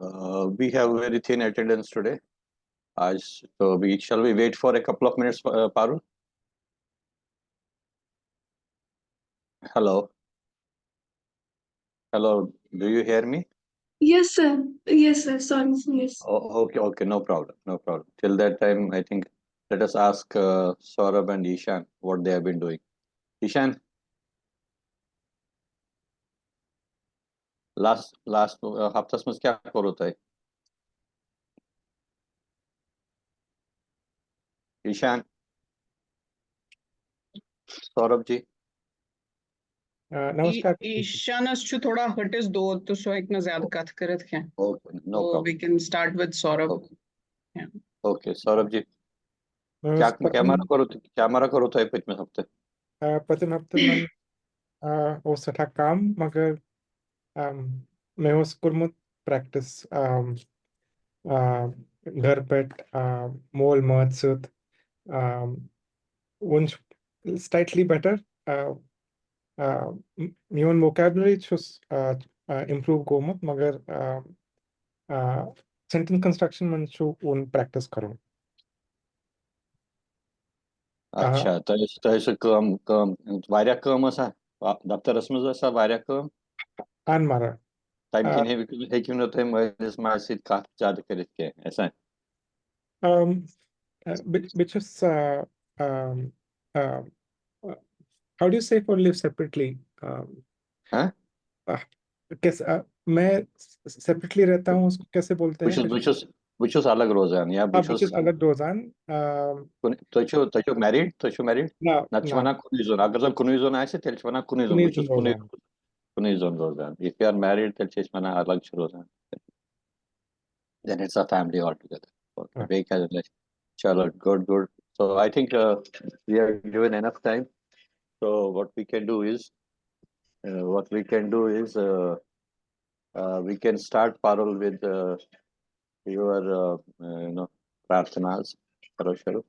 We have very thin attendance today. So shall we wait for a couple of minutes, Parul? Hello. Hello. Do you hear me? Yes, sir. Yes, sir. Sorry. Yes. Oh, okay. No problem. No problem. Till that time, I think let us ask Saurabh and Ishan what they have been doing. Ishan, last हफ्ते में क्या करो था? ईशान, सौरभ जी. नमस्कार. ईशानस छु थोड़ा हटिस दो तो सो एक ना ज्यादा कथ करत क्या. Okay, no So problem. we can start with Saurabh. Okay. Yeah. Okay, Saurabh ji. क्या मारा करो था पिछले हफ्ते? पतिन हफ्ते मन ओ सठा काम मगर मैं उस कुर्मुत प्रैक्टिस घर पेट मोल मत सुत उन slightly better मियोन vocabulary चुस improve गोमुत मगर sentence construction मन चु उन practice करूँ. अच्छा, तो ऐसे काम वारिया काम ऐसा दफ्तरस में ऐसा वारिया काम आन मारा टाइम किन्हें है क्यों ना तो मैं मासिक का ज़्यादा करें क्या ऐसा है? which is how do you say for live separately? हाँ? कैसे मैं separately रहता हूँ उसको कैसे बोलते हैं? Which is अलग रोज़ान या which is अलग रोज़ान. तो married ना नचवाना कुनीज़ोन अगर तो कुनीज़ोन आए से तेलचवाना कुनीज़ोन which is कुनीज़ोन रोज़ान. If you are married तेलचवाना अलग रोज़ान. Then it's a family altogether. Okay, chalo, good. So I think we are given enough time. So what we can do is we can start Parul with your prarthanas. Shuru.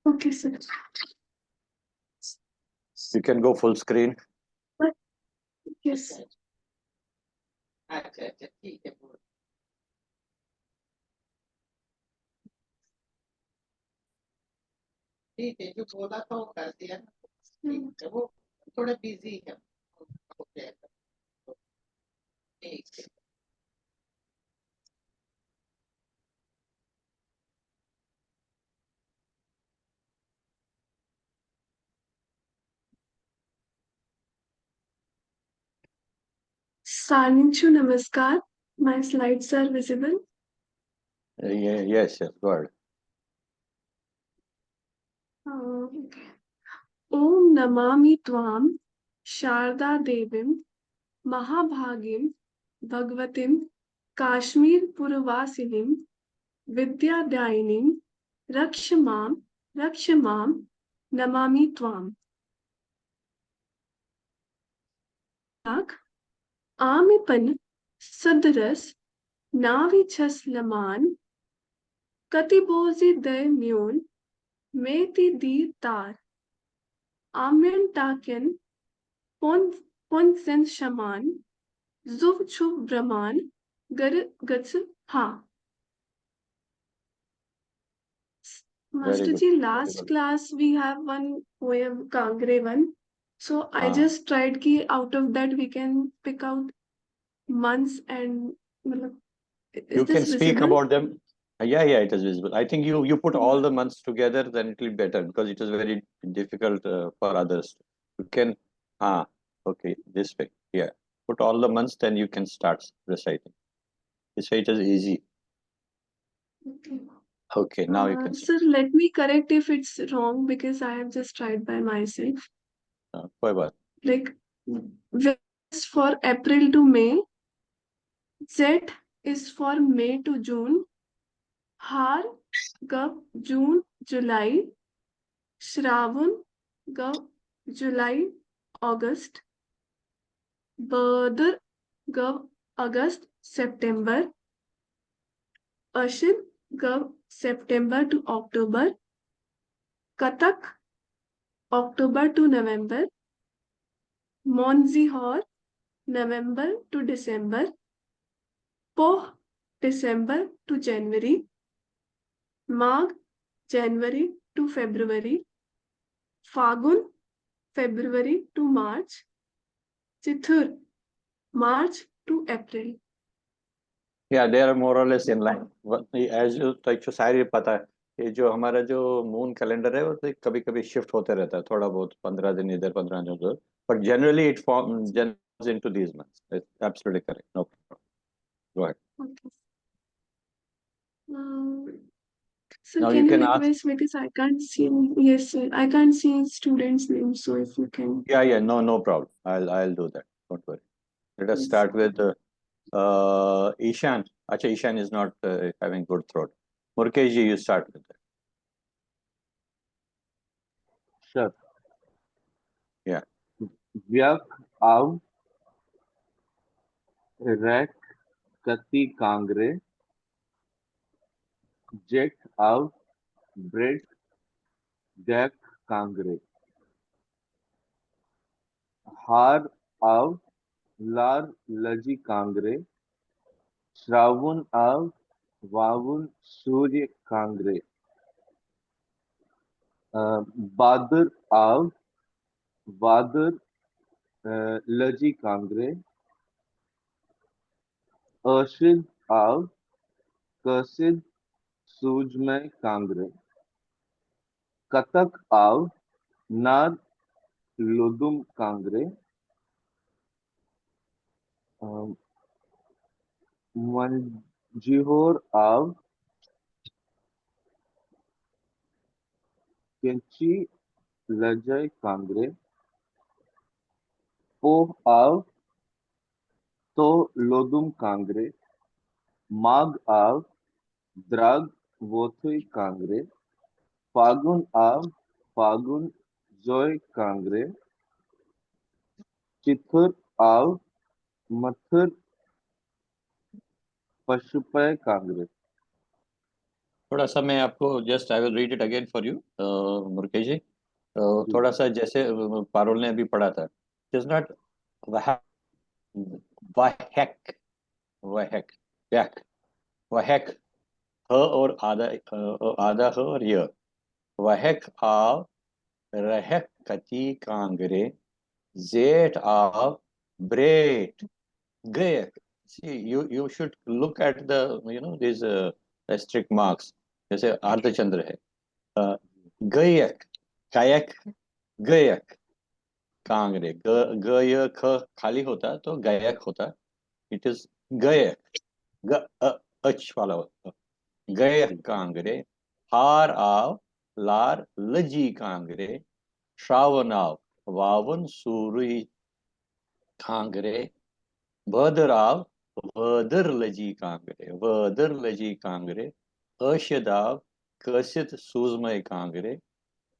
Okay, sir. You can go full screen. Yes. ठीक है, जो बोला था वो कर दिया ना. ठीक है, वो थोड़ा बिजी है. ठीक है. Saninchu, namaskar. My slides are visible. Yes, go ahead. Okay. Om Namami Tvam Sharda Devim Mahabhagim Bhagavatim Kashmir Purvasinim Vidyadainim Rakshamam Namami Tvam. Amipan Sadras Navichas Laman Katibozi De Mune Meti Di Tar Amyan Taken Ponsen Shaman Zuv Chuv Brahman Gats Ha. Master ji, last class we have one poem Kangre one. So I just tried ki out of that we can pick out months and You can speak about them. Yeah, it is visible. I think you put all the months together, then it will be better because it is very difficult for others. You can, okay, this way. Yeah, put all the months, then you can start reciting. This way it is easy. Okay, now you can start. Sir, let me correct if it's wrong because I have just tried by myself. Like, is for April to May. Z is for May to June. Har, Gab, June, July. Shravan, Gab, July, August. Badr, Gab, August, September. Ashir, Gab, September to October. Katak, October to November. Monzihor, November to December. Poh, December to January. Magh, January to February. Fagun, February to March. Chithur, March to April. Yeah, they are more or less in line. As you तो सारी पता है, ये जो हमारा जो moon calendar है वो तो कभी कभी शिफ्ट होते रहता है, थोड़ा बहुत 15 दिन इधर 15 दिन उधर, but generally it forms into these months. It's absolutely correct. No problem. Go ahead. Okay. So Now can you you can ask. request, because I can't see, yes, sir, I can't see students' names, so if you can. Yeah, no problem. I'll do that. Don't worry. Let us Yes. start with Ishan. Acha, Ishan is not having good throat. Murkesh ji, you start with that. Sure. Yeah. Vyak av rek kati kangre jet av bread gak kangre har av lar laji kangre Shravan av वावुन सूर्य कांग्रे बादर av whether लजी Congress Arshid av कसिद सूजमय Congress कतक av नार लुदुम Congress मंजिहोर av किंची लजय Congress पोह av तो लोदुम कांग्रे माघ av द्राग वोथुई Congress फागुन av फागुन जोय Congress चिथुर av Mathur पशुपय Congress. थोड़ा सा मैं आपको just I will read it again for you Murkesh ji. थोड़ा सा जैसे पारुल ने अभी पढ़ा था, इट इज नॉट वहक वहक वहक वहक वहक ह और आधा आधा ह और य वहक आव रहक कति कांगरे जेठ आव bread गयक। See, you should look at the these asterisk marks. जैसे अर्धचंद्र है, गयक कायक गयक कांगरे गय ख खाली होता तो गायक होता, इट इज गयक अच वाला होता गयक कांगरे हार आव लार लजी कांगरे श्रावण आव वावन सूरी कांगरे भद्र आव वदर लजी कांगरे अशदाव कसित सूजमय कांगरे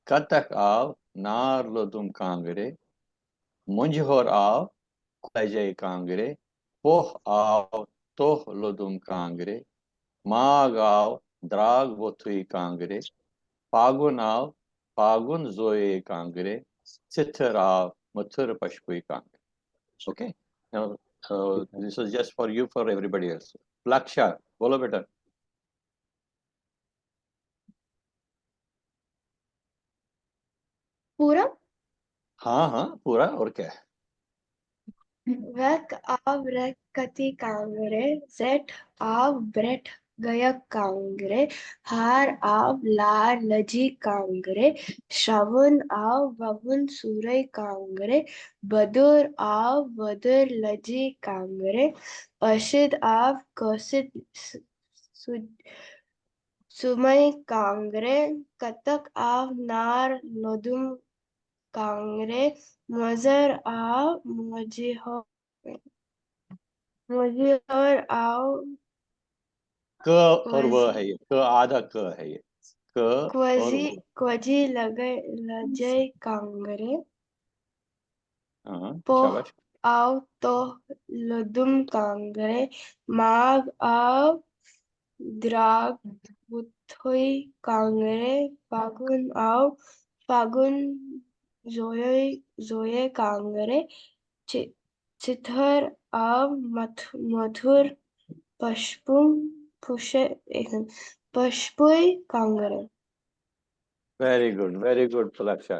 कतक आव नार लदुम कांगरे मुंजहोर आव लजय कांगरे पोह आव तोह लदुम कांगरे माघ आव द्राग वोथुई कांगरे फागुन आव फागुन जोए कांगरे चिथर आव Mathur पशुई Kangre. Okay, now this is just for you, for everybody else. Laksha, बोलो बेटा। पूरा हाँ पूरा, और क्या है? वक आव रक कति कांगरे जेठ आव ब्रेट गयक कांगरे हार आव लार लजी कांगरे श्रावण आव ववुन सूरय कांगरे बदुर आव वदर लजी कांगरे अशिद आव कसिद सुमय कांगरे कतक आव नार लोदुम कांगरे मजर आव मुजिहोर आव क और व है ये, क आधा क है ये, क और व। क्वजी लजय कांगरे पोह शाबाश। आव तो लदुम कांगरे माघ आव द्राग बुथुई कांगरे फागुन आव फागुन जोये कांगरे चिथर आव मथुर पुष्पुई कांग्रे। Very good Palaksha.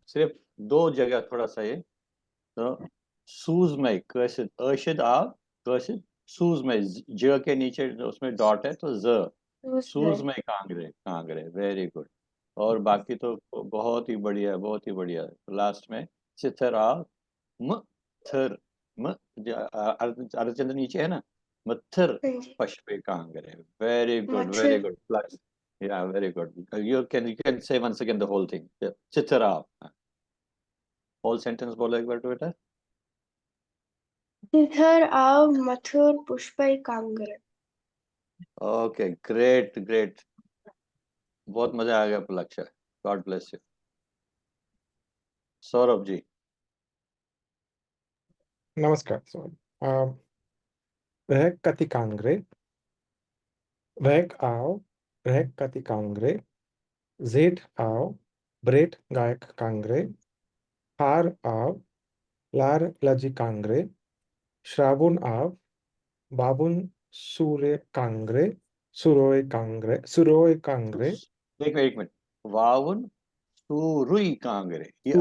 सिर्फ 2 जगह थोड़ा सा ये तो सूज में कशिद अशिद आव कशिद सूज में ज के नीचे उसमें डॉट है तो ज सूज में कांगरे वेरी गुड। और बाकी तो बहुत ही बढ़िया लास्ट में चिथर आव म थर म अर्धचंद्र नीचे है ना मत्थर पशपे कांगरे very good plus yeah very good you can say once again the whole thing yeah. चिथरा whole sentence बोलो एक बार बेटा चिथर आव मथुर पुष्पई कांगरे। okay great बहुत मजा आ गया लक्ष्य God bless you Saurabh ji नमस्कार सर। वह कति कांग्रे वह आव वह कति कांग्रे जेठ आव ब्रेट गायक कांग्रे हार आव लार लजी कांग्रे श्रावण आव बाबुन सुरोय कांग्रे एक मिनट वावन सुरुई कांगरे ये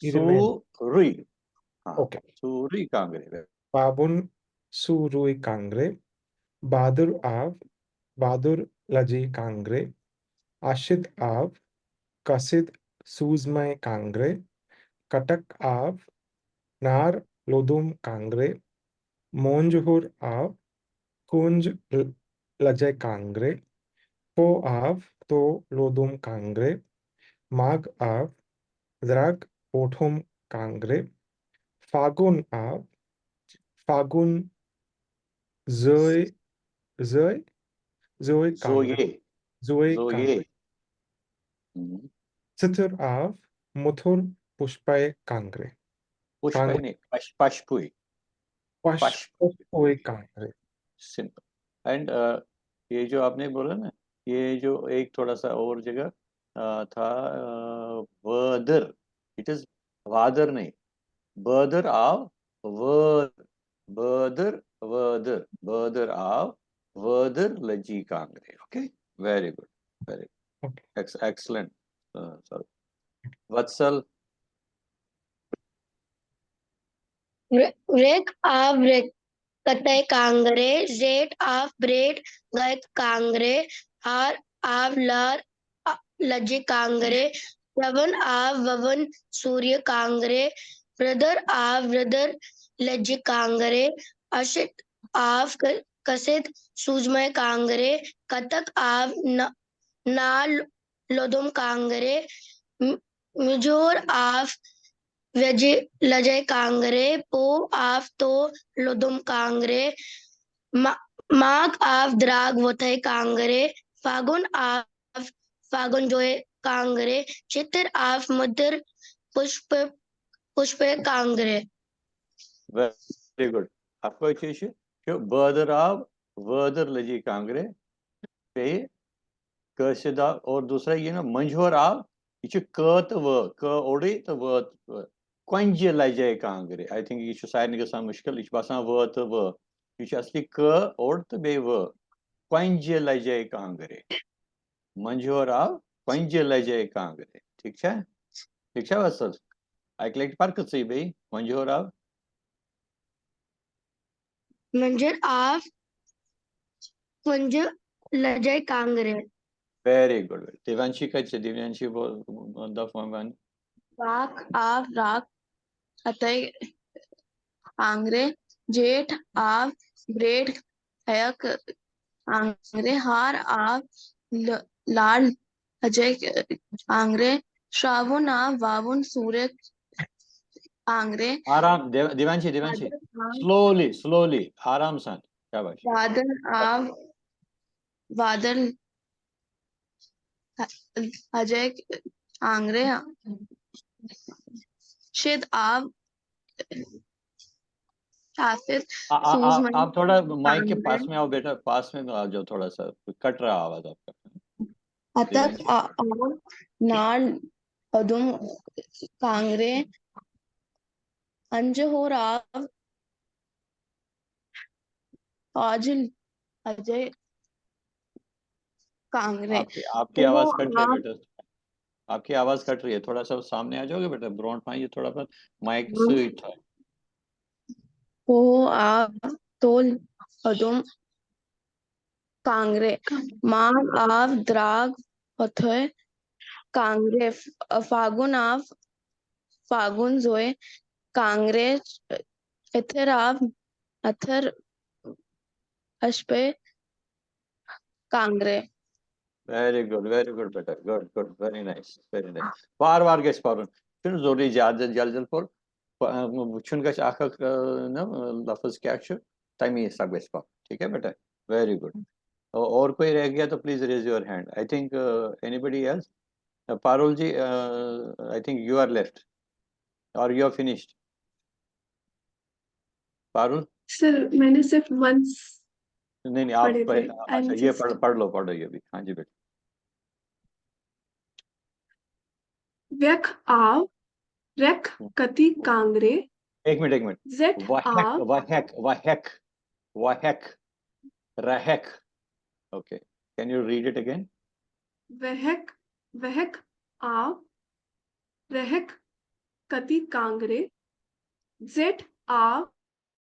सुरुई हाँ ओके सुरुई कांगरे बाबुन सुरुई कांग्रे बहादुर लजी कांग्रे आशिद आव कसिद सूजमय कांग्रे कटक आव नार लोदुम कांग्रे मोंजहुर आव कुंज लजय कांग्रे पो आव तो लोदुम कांग्रे माग आव द्राग ओठुम कांग्रे फागुन आव फागुन जोय कांग्रे जोय कांग्रे चिथुर आव मुथुर पुष्पय कांग्रे पुष्पय नहीं पशपुई कांग्रे सिंपल एंड ये जो आपने बोला ना ये जो एक थोड़ा सा और जगह था वदर इट इज वादर नहीं बदर आव बदर आव वदर लजी कांगरे okay very good excellent sorry Vatsal Wreck of कतय कांगरे जेट ऑफ ब्रेड गए कांगरे हार आव लार लजी कांगरे श्रवण आव ववन सूर्य कांगरे ब्रदर लजी कांगरे अशित आव कसित सूजमय कांगरे कतक आव नाल लोदुम कांगरे मिजोर आव लजय कांगरे पो आव तो लोदुम कांगरे माग आव द्राग वथय कांगरे फागुन जोए कांगरे चित्र आव मधुर पुष्प कांगरे वेरी गुड आपको एक चीज क्यों बदर आव वदर लजी कांगरे पे कशिदा और दूसरा ये ना मंझोर आव ये क तो व क ओड़ी तो व कंज लजे कांगरे आई थिंक ये सारे गसान मुश्किल ये बसान व तो व ये असली क ओड़ तो बे व कंज लजे कांगरे मंझोर आव कंज लजे कांगरे ठीक है वसल ऐकलेट पार्क से बे मंझोर आव मंजर आव कंज लजय कांगरे वेरी गुड दिव्यांशी का दिव्यांशी द फॉर्म वन राख आव राख अतय कांगरे जेठ आव ब्रेड हयक कांगरे हार आव लाल अजय कांगरे श्रावण आव वावुन सूर्य कांगरे आराम दिव्यांशी स्लोली आराम सान शाबाश बादल अजय कांगरे शिद आव आप थोड़ा माइक के पास में आओ बेटा पास में आ जाओ थोड़ा सा कट रहा आवाज आपका अतक नाल अदुम कांगरे अंज हो राव आज अजय कांगरे आपकी आवाज कट रही है बेटा, आपकी आवाज कट रही है, थोड़ा सा सामने आ जाओगे बेटा, ब्रॉन्ट में ये थोड़ा सा माइक से इठा वो आप तो अदुम कांगरे माग आव द्राग अथय कांगरे फागुन आव फागुन जोए कांगरे इथर आव अथर अशपे कांगरे. very good बेटा, good, very nice. Var gesprochen. Şunu zorlayacağız jal por. Şunu geç akak ना लफ्ज क्या छ तमी सब gesprochen. ठीक है बेटा, very good. और कोई रह गया तो please raise your hand. I think anybody else? Parul ji, I think you are left or you are finished. Parul? Sir मैंने सिर्फ once नहीं आप पढ़े थे. अच्छा ये पढ़ लो ये भी. हाँ जी बेटा. व्यक आव रेक कति कांगरे. एक मिनट. जेट आव Wahek, Rahek. Okay. Can you read it again? वहक आव रहक कति कांगरे. जेट आव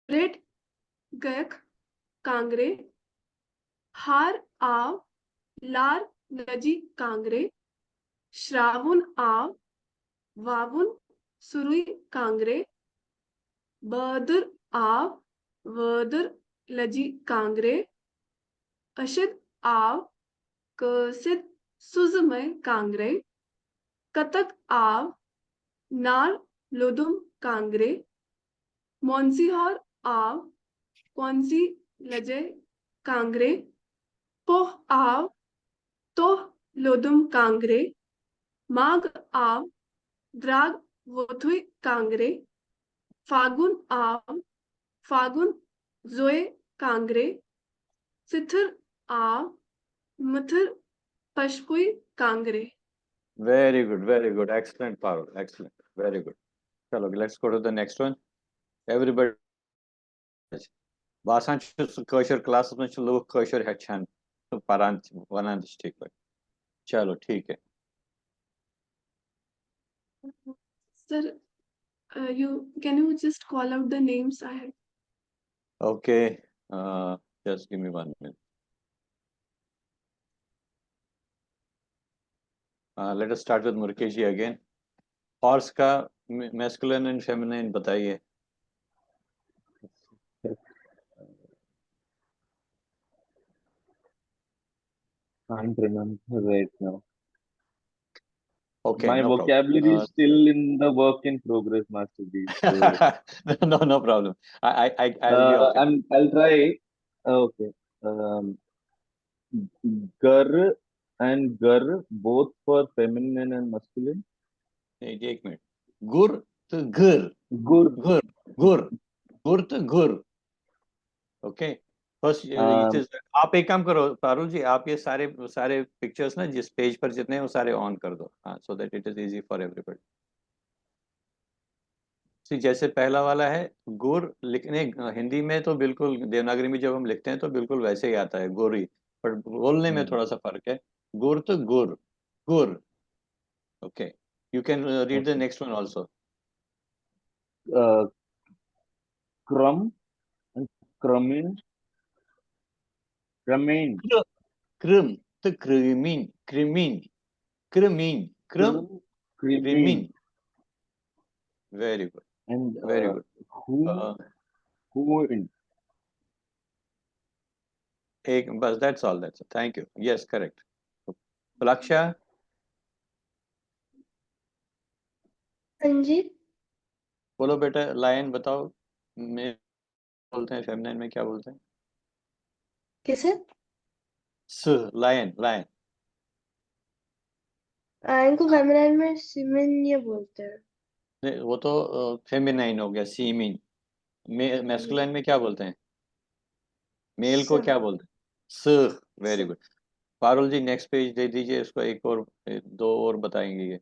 रेड गयक कांगरे. हार आव लार लजी कांगरे. श्रावण आव वावुन सुरुई कांगरे. बदर आव वदर लजी कांगरे. अशिद आव कसिद सुजमय कांगरे. कतक आव नाल लोदुम कांगरे. मोंसीहर आव कौनसी लजय कांगरे. पोह आव तोह लोदुम कांगरे. माग आव द्राग वोथुई कांगरे. फागुन आव फागुन जोए कांगरे. सिथर आव Mathur पशपुई Kangre. Very good. Excellent, Parul. Excellent. Very good. Chalo, let's go to the next one. Everybody. Basan kosher classes में लोग kosher हच्छान पारांत वनांत ठीक है. चलो ठीक है. Sir, can you just call out the names I have? Okay. Just give me 1 minute. Let us start with Murkesh ji again. Horse का masculine and feminine बताइए. Can't remember right now. Okay. My no vocabulary problem. is still in the work in progress, Master Ji. So, no problem. I'll be okay. I'll try. Okay. Gar and gar, both for feminine and masculine. एक minute. गुर तो घर. गुर तो गुर. Okay. First, it is, आप एक काम करो पारुल जी, आप ये सारे पिक्चर्स ना जिस पेज पर जितने हैं वो सारे ऑन कर दो. हाँ, so that it is easy for everybody. जैसे पहला वाला है गुर, लिखने हिंदी में तो बिल्कुल, देवनागरी में जब हम लिखते हैं तो बिल्कुल वैसे ही आता है गोरी, पर बोलने में थोड़ा सा फर्क है. गुर तो गुर. Okay. You can read the next one also. Crumb and crummin. Crumb to crimin. Very good. And very good. Who in? बस that's all. Thank you. Yes, correct. Plaksha. हाँ जी. बोलो बेटा, लायन बताओ. में बोलते हैं फेमिनाइन में क्या बोलते हैं? किसे? लायन. आयन को फेमिनाइन में सीमेन ये बोलते हैं. नहीं, वो तो फेमिनाइन हो गया, सीमिन. मैस्कुलाइन में क्या बोलते हैं? मेल को क्या बोलते हैं? Very good. Parul ji next page दे दीजिए इसको. एक और 2 और बताएंगे ये.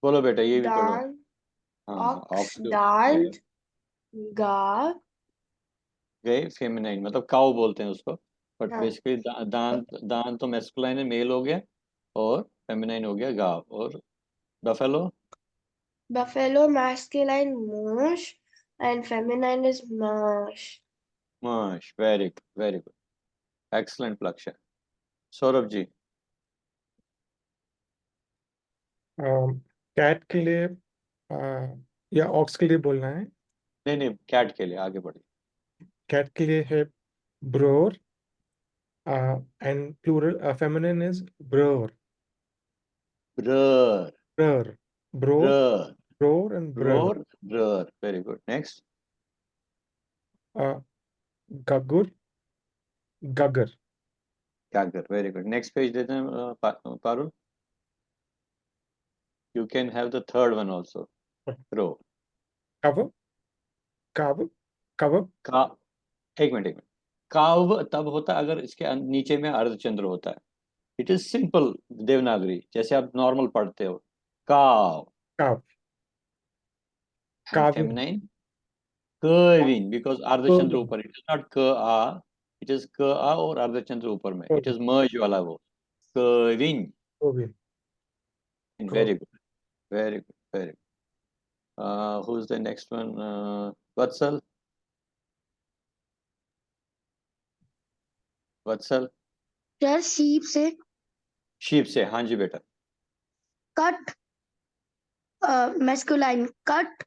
बोलो बेटा, ये भी पढ़ो। दाल, हाँ, ox, ऑक्स दाल, गाय, गए फेमिनाइन, मतलब काउ बोलते हैं उसको, बट हाँ। बेसिकली दान दान तो मैस्कुलाइन है, मेल हो गया, और फेमिनाइन हो गया गाव। और buffalo, buffalo, masculine, moose, and feminine is mash. Mash. Very good, very good, excellent लक्ष्य। सौरभ जी। कैट के लिए या ऑक्स के लिए बोलना है? नहीं नहीं, कैट के लिए आगे बढ़िए। कैट के लिए है ब्रोर, एंड प्लूरल फेमिनिन इज ब्रोर। ब्रर, ब्रोर, ब्रोर, ब्रर, ब्रोर एंड ब्रोर। ब्रोर, ब्रर। Very good, next. गगुर, गगर। गागर, वेरी गुड। नेक्स्ट पेज देते हैं Parul. You can have the third one also, crow. कव, कव, कव। का, एक मिनट। काव तब होता है अगर इसके नीचे में अर्धचंद्र होता है। इट इज सिंपल देवनागरी, जैसे आप नॉर्मल पढ़ते हो, काव। काव, एंड काविन, फेमिनाइन कर्विन, बिकॉज अर्धचंद्र कर्विन, ऊपर, इट इज नॉट क आ, इट इज क आ और अर्धचंद्र ऊपर में, इट इज मर्ज वाला वो, कर्विन। कर्विन, very good, very good, very good. Who is the next one? Vatsal, Vatsal. Sir sheep से शीप से, हाँ जी बेटा। कट, मैस्कुलाइन कट,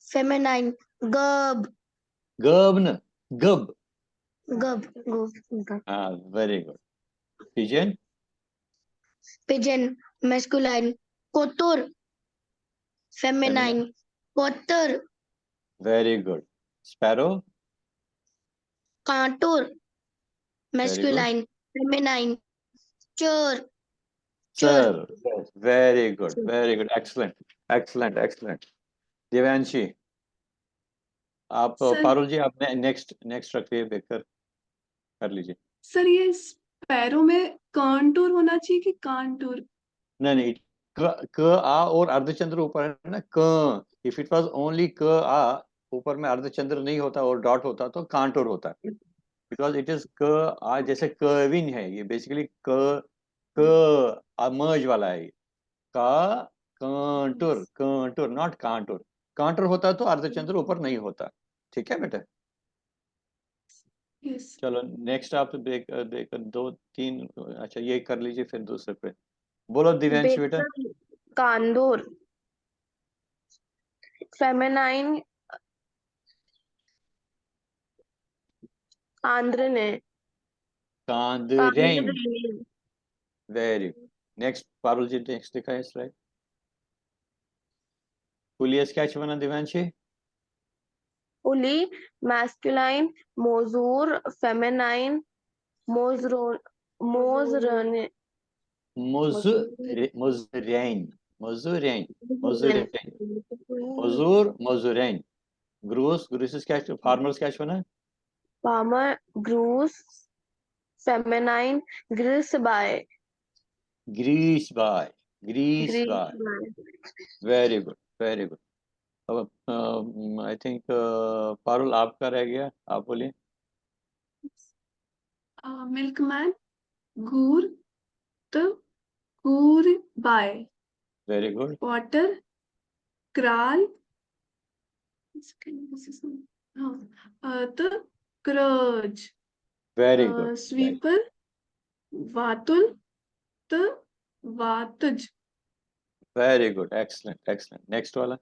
फेमिनाइन गब, गबन, गब। गब, गब, हाँ, very good. Pigeon, pigeon, masculine कोतुर, फेमिनाइन कोतर, वेरी गुड। स्पैरो, कांटुर, वेरी गुड। मैस्कुलाइन फेमिनाइन चोर, चोर। Sir, very good, very good, excellent, excellent, excellent. Divyanshi, आप सर पारुल जी, आप नेक्स्ट नेक्स्ट रखिए, बेकर कर लीजिए। सर ये पैरों में कांटूर होना चाहिए कि कांटूर? नहीं नहीं, क आ और अर्धचंद्र ऊपर है ना, क। इफ इट वाज ओनली क आ, ऊपर में अर्धचंद्र नहीं होता और डॉट होता तो कांटूर होता, बिकॉज इट इज क आ, जैसे कर्विन है ये, बेसिकली क क मर्ज वाला है ये। का कांटूर, कांटूर, नॉट कांटूर। कांटूर होता तो अर्धचंद्र ऊपर नहीं होता। ठीक है बेटा, यस। चलो नेक्स्ट आप देख देख दो तीन, अच्छा ये कर लीजिए, फिर दूसरे पे बोलो दिव्यांश बेटा। बेसन, कांदूर, फेमिनाइन आंद्रने, कांदरेन, कांद्रेन, very good. Next Parul ji, next दिखाए स्लाइड। पुलिया स्केच बना दिव्यांशी। उली, मैस्कुलाइन मोजूर, फेमिनाइन मोजरो, मोजरने, मुजरेन, मुजरेन, मुजरेन, मुजूर, मुजरेन। ग्रूस, ग्रूस स्केच, फार्मर स्केच बना। फार्मर, ग्रूस, फेमिनाइन ग्रिस बाय, ग्रीस बाय, ग्रीस ग्रीस बाय, बाय, वेरी गुड, वेरी गुड। अब आई थिंक पारुल आपका रह गया, आप बोलिए। मिल्कमैन घूर तो घूर बाय, वेरी गुड, वाटर क्राल, तो क्रज, वेरी गुड, स्वीपर वातुल तो वातुज। Very good, excellent, excellent. Next वाला,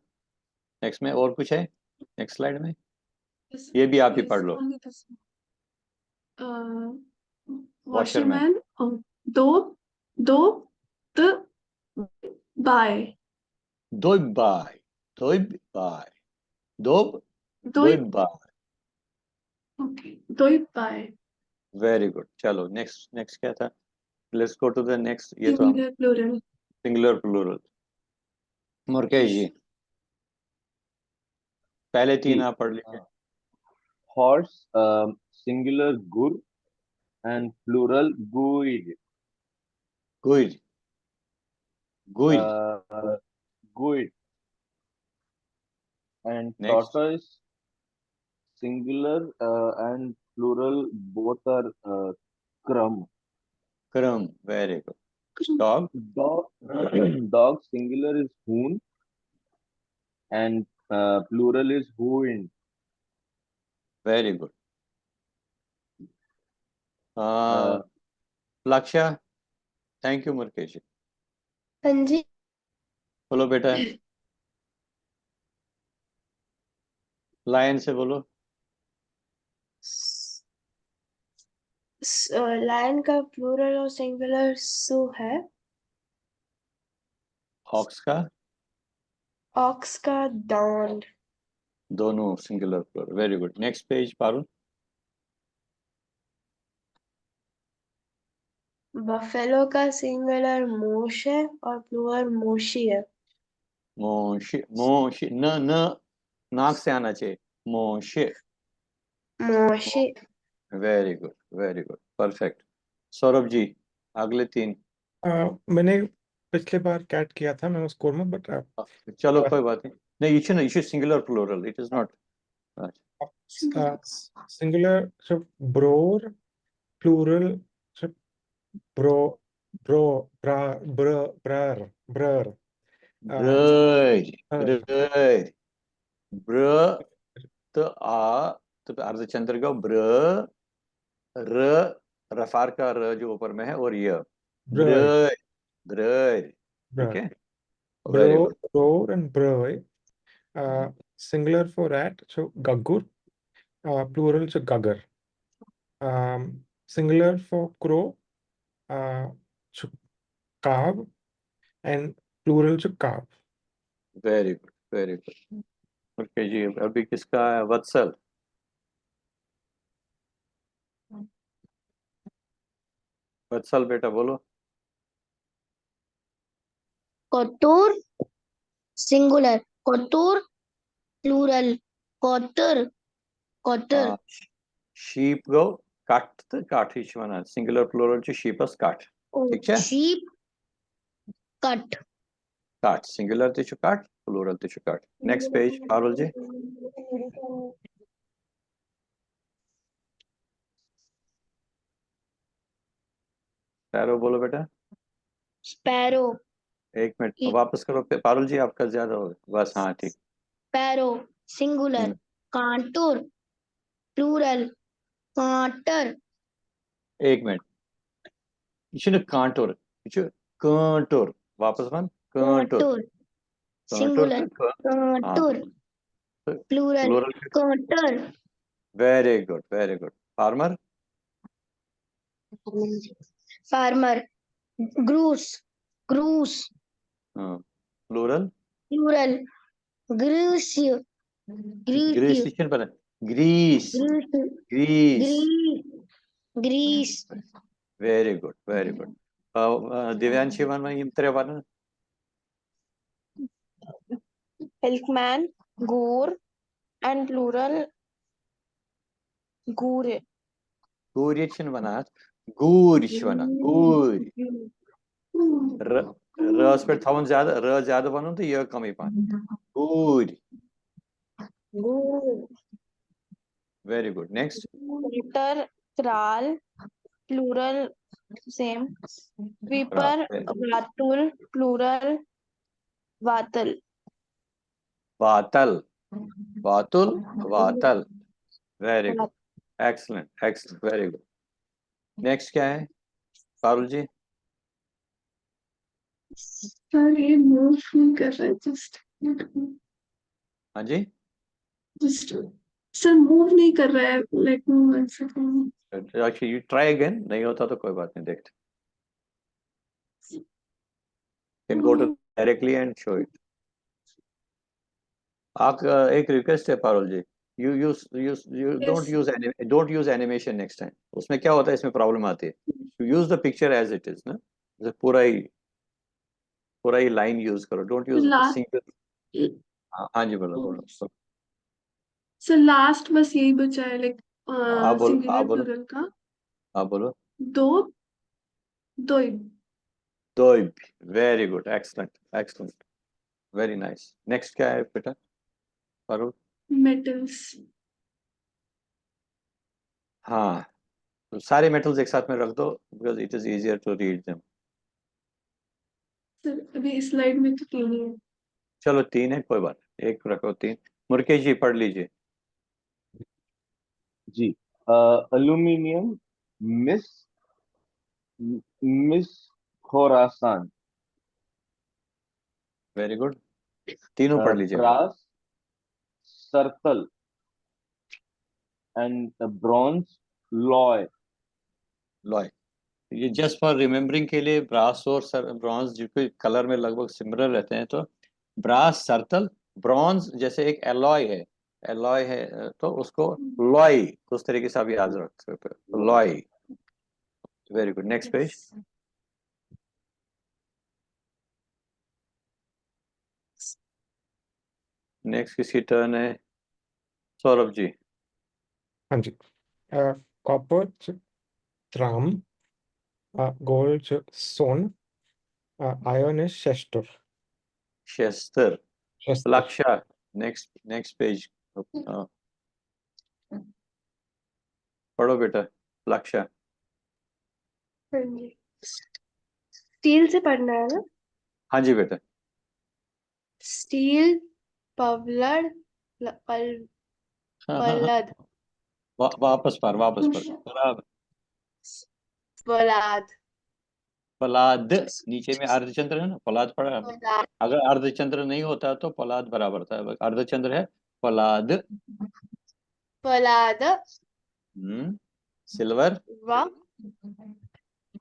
नेक्स्ट में और कुछ है नेक्स्ट स्लाइड में? ये भी आप ही पढ़ लो। वॉशरमैन, वॉशरमैन दो दो तो बाय, दोब बाय, दोब बाय, दोब, दो दोब बाय। ओके दो बाय। वेरी गुड, चलो नेक्स्ट, नेक्स्ट क्या था? Let's go to the next. ये तो हम singular plural. Singular plural. Murkesh ji, पहले तीन आप पढ़ लीजिए। Horse, singular gur and plural guid. गुइज, गुइज, Uh, tortoise singular and plural both are crumb. Crumb. Very good. Dog. Dog singular is hoon and plural is hooin. Very good. Lakshya. Thank you, Murkesh. हाँ जी बोलो बेटा, lion से बोलो। Lion का plural और singular सू है, aux का ऑक्स का डॉन्ड, दोनों singular plural. Very good. Next page Parul. Buffalo का सिंगुलर मोश है और प्लूरल मोशी है। मोशी, मोशी, न न नाक से आना चाहिए, मोशी। मोशी। Very good, very good, perfect. Saurabh ji, अगले 3। मैंने पिछले बार कैट किया था मैं उस स्कोर में, बट चलो कोई बात नहीं। नहीं, Ishu singular plural, it is not singular ब्रोर, प्लूरल ब्रो ब्रो ब्रा ब्र ब्रर ब्रर ब्रर ब्रर ब्र तो आ तो अर्धचंद्र का ब्र र रफार का र जो ऊपर में है और य ब्रर ब्रर। ठीक है, very bro good. roar and broy. Singular for rat, so gaggur, plural so gaggar. Singular for crow, so kav, and plural so kav. Very good, very good. Okay जी, अभी किसका है? वत्सल। वत्सल बेटा बोलो। कोतुर सिंगुलर, कोतुर प्लूरल, कोतर कोतर शीप गो काट तो काट ही वना सिंगुलर प्लूरल च शीपस काट। ठीक है, शीप कट काट सिंगुलर ते छु काट, प्लूरल ते छु काट। नेक्स्ट पेज पारुल जी। पैरो बोलो बेटा। स्पैरो, एक मिनट वापस करो पारुल जी, आपका ज्यादा हो बस। हाँ ठीक। स्पैरो सिंगुलर, कांटूर प्लूरल, कांटर। एक मिनट, इशु कांटोर, इशु कांटोर, वापस वन कांटोर, कांटूर कांटोर सिंगुलर, कांटूर प्लूरल, प्लूरल। कांटर। Very good, very good. Farmer, farmer, ग्रूस ग्रूस प्लूरल, प्लूरल, ग्रीष्य ग्रीष्य ग्रीसिशन पर ग्रीस, ग्रीस। ग्रीस। वेरी गुड, वेरी गुड। दिव्यांशी वन में इम्तरे one. Milkman, goor, and plural goore. गूरिशन वना, गूरिश वना, गूर। रस पे थावन ज्यादा, र ज्यादा वनो तो यह कम ही पान। गूर। Very good. Next. Waiter, kral, plural same. Sweeper, vatul, plural vatal. वातल, वातुल, वातल। Very good, excellent, excellent, very good. Next क्या है पारुल जी? सर ये मूव नहीं कर रहा है, जस्ट हाँ जी, जस्ट सर मूव नहीं कर रहा है, let me 1 second. Actually you try again, नहीं होता तो कोई बात नहीं, देखते। Can go to directly and show it. आप एक रिक्वेस्ट है Parul ji, you don't use animation next time. उसमें क्या होता है, इसमें प्रॉब्लम आती है। You use the picture as it is ना, पूरा ही लाइन यूज करो, डोंट यूज सिंगल। हाँ जी, बोलो बोलो। सर लास्ट बस यही बचा है, लाइक आप सिंगुलर बोलो, प्लूरल का आप बोलो। दो दो दो। Very good, excellent, excellent, very nice. Next क्या है बेटा पारुल? metals. हाँ, तो सारे मेटल्स एक साथ में रख दो because it is easier to read them. Sir अभी स्लाइड में तो तीन ही है। चलो 3 है, कोई बात नहीं, एक रखो 3। मुर्केश जी पढ़ लीजिए। जी, अल्यूमिनियम, मिस मिस खोरासान, वेरी गुड, तीनों पढ़ लीजिएगा। ब्रास, सर्कल एंड ब्रॉन्ज, लॉय। लॉय, ये जस्ट फॉर रिमेम्बरिंग के लिए, ब्रास और ब्रॉन्ज जिसके कलर में लगभग सिमिलर रहते हैं, तो ब्रास सर्कल, ब्रॉन्ज जैसे एक एलॉय है तो उसको लॉय उस तरीके से आप याद रख सकते हो, Loy. Very good, next page. Next किसकी टर्न है? सौरभ जी। हाँ जी। कॉपर त्राम, गोल्ड सोन, आयरन शेस्टर। शेस्तर, शेस्टर। लक्षा। नेक्स्ट पेज पढ़ो बेटा, लक्षा। हाँ जी। स्टील से पढ़ना है ना? हाँ जी बेटा। स्टील, पवलड़, पल हाँ, पलद, वापस पर बराबर। पलाद, पलाद, नीचे में अर्धचंद्र है ना, पलाद पड़ा है। पलाद, अगर अर्धचंद्र नहीं होता तो पलाद बराबर था, अर्धचंद्र है, पलाद। पलाद, सिल्वर, व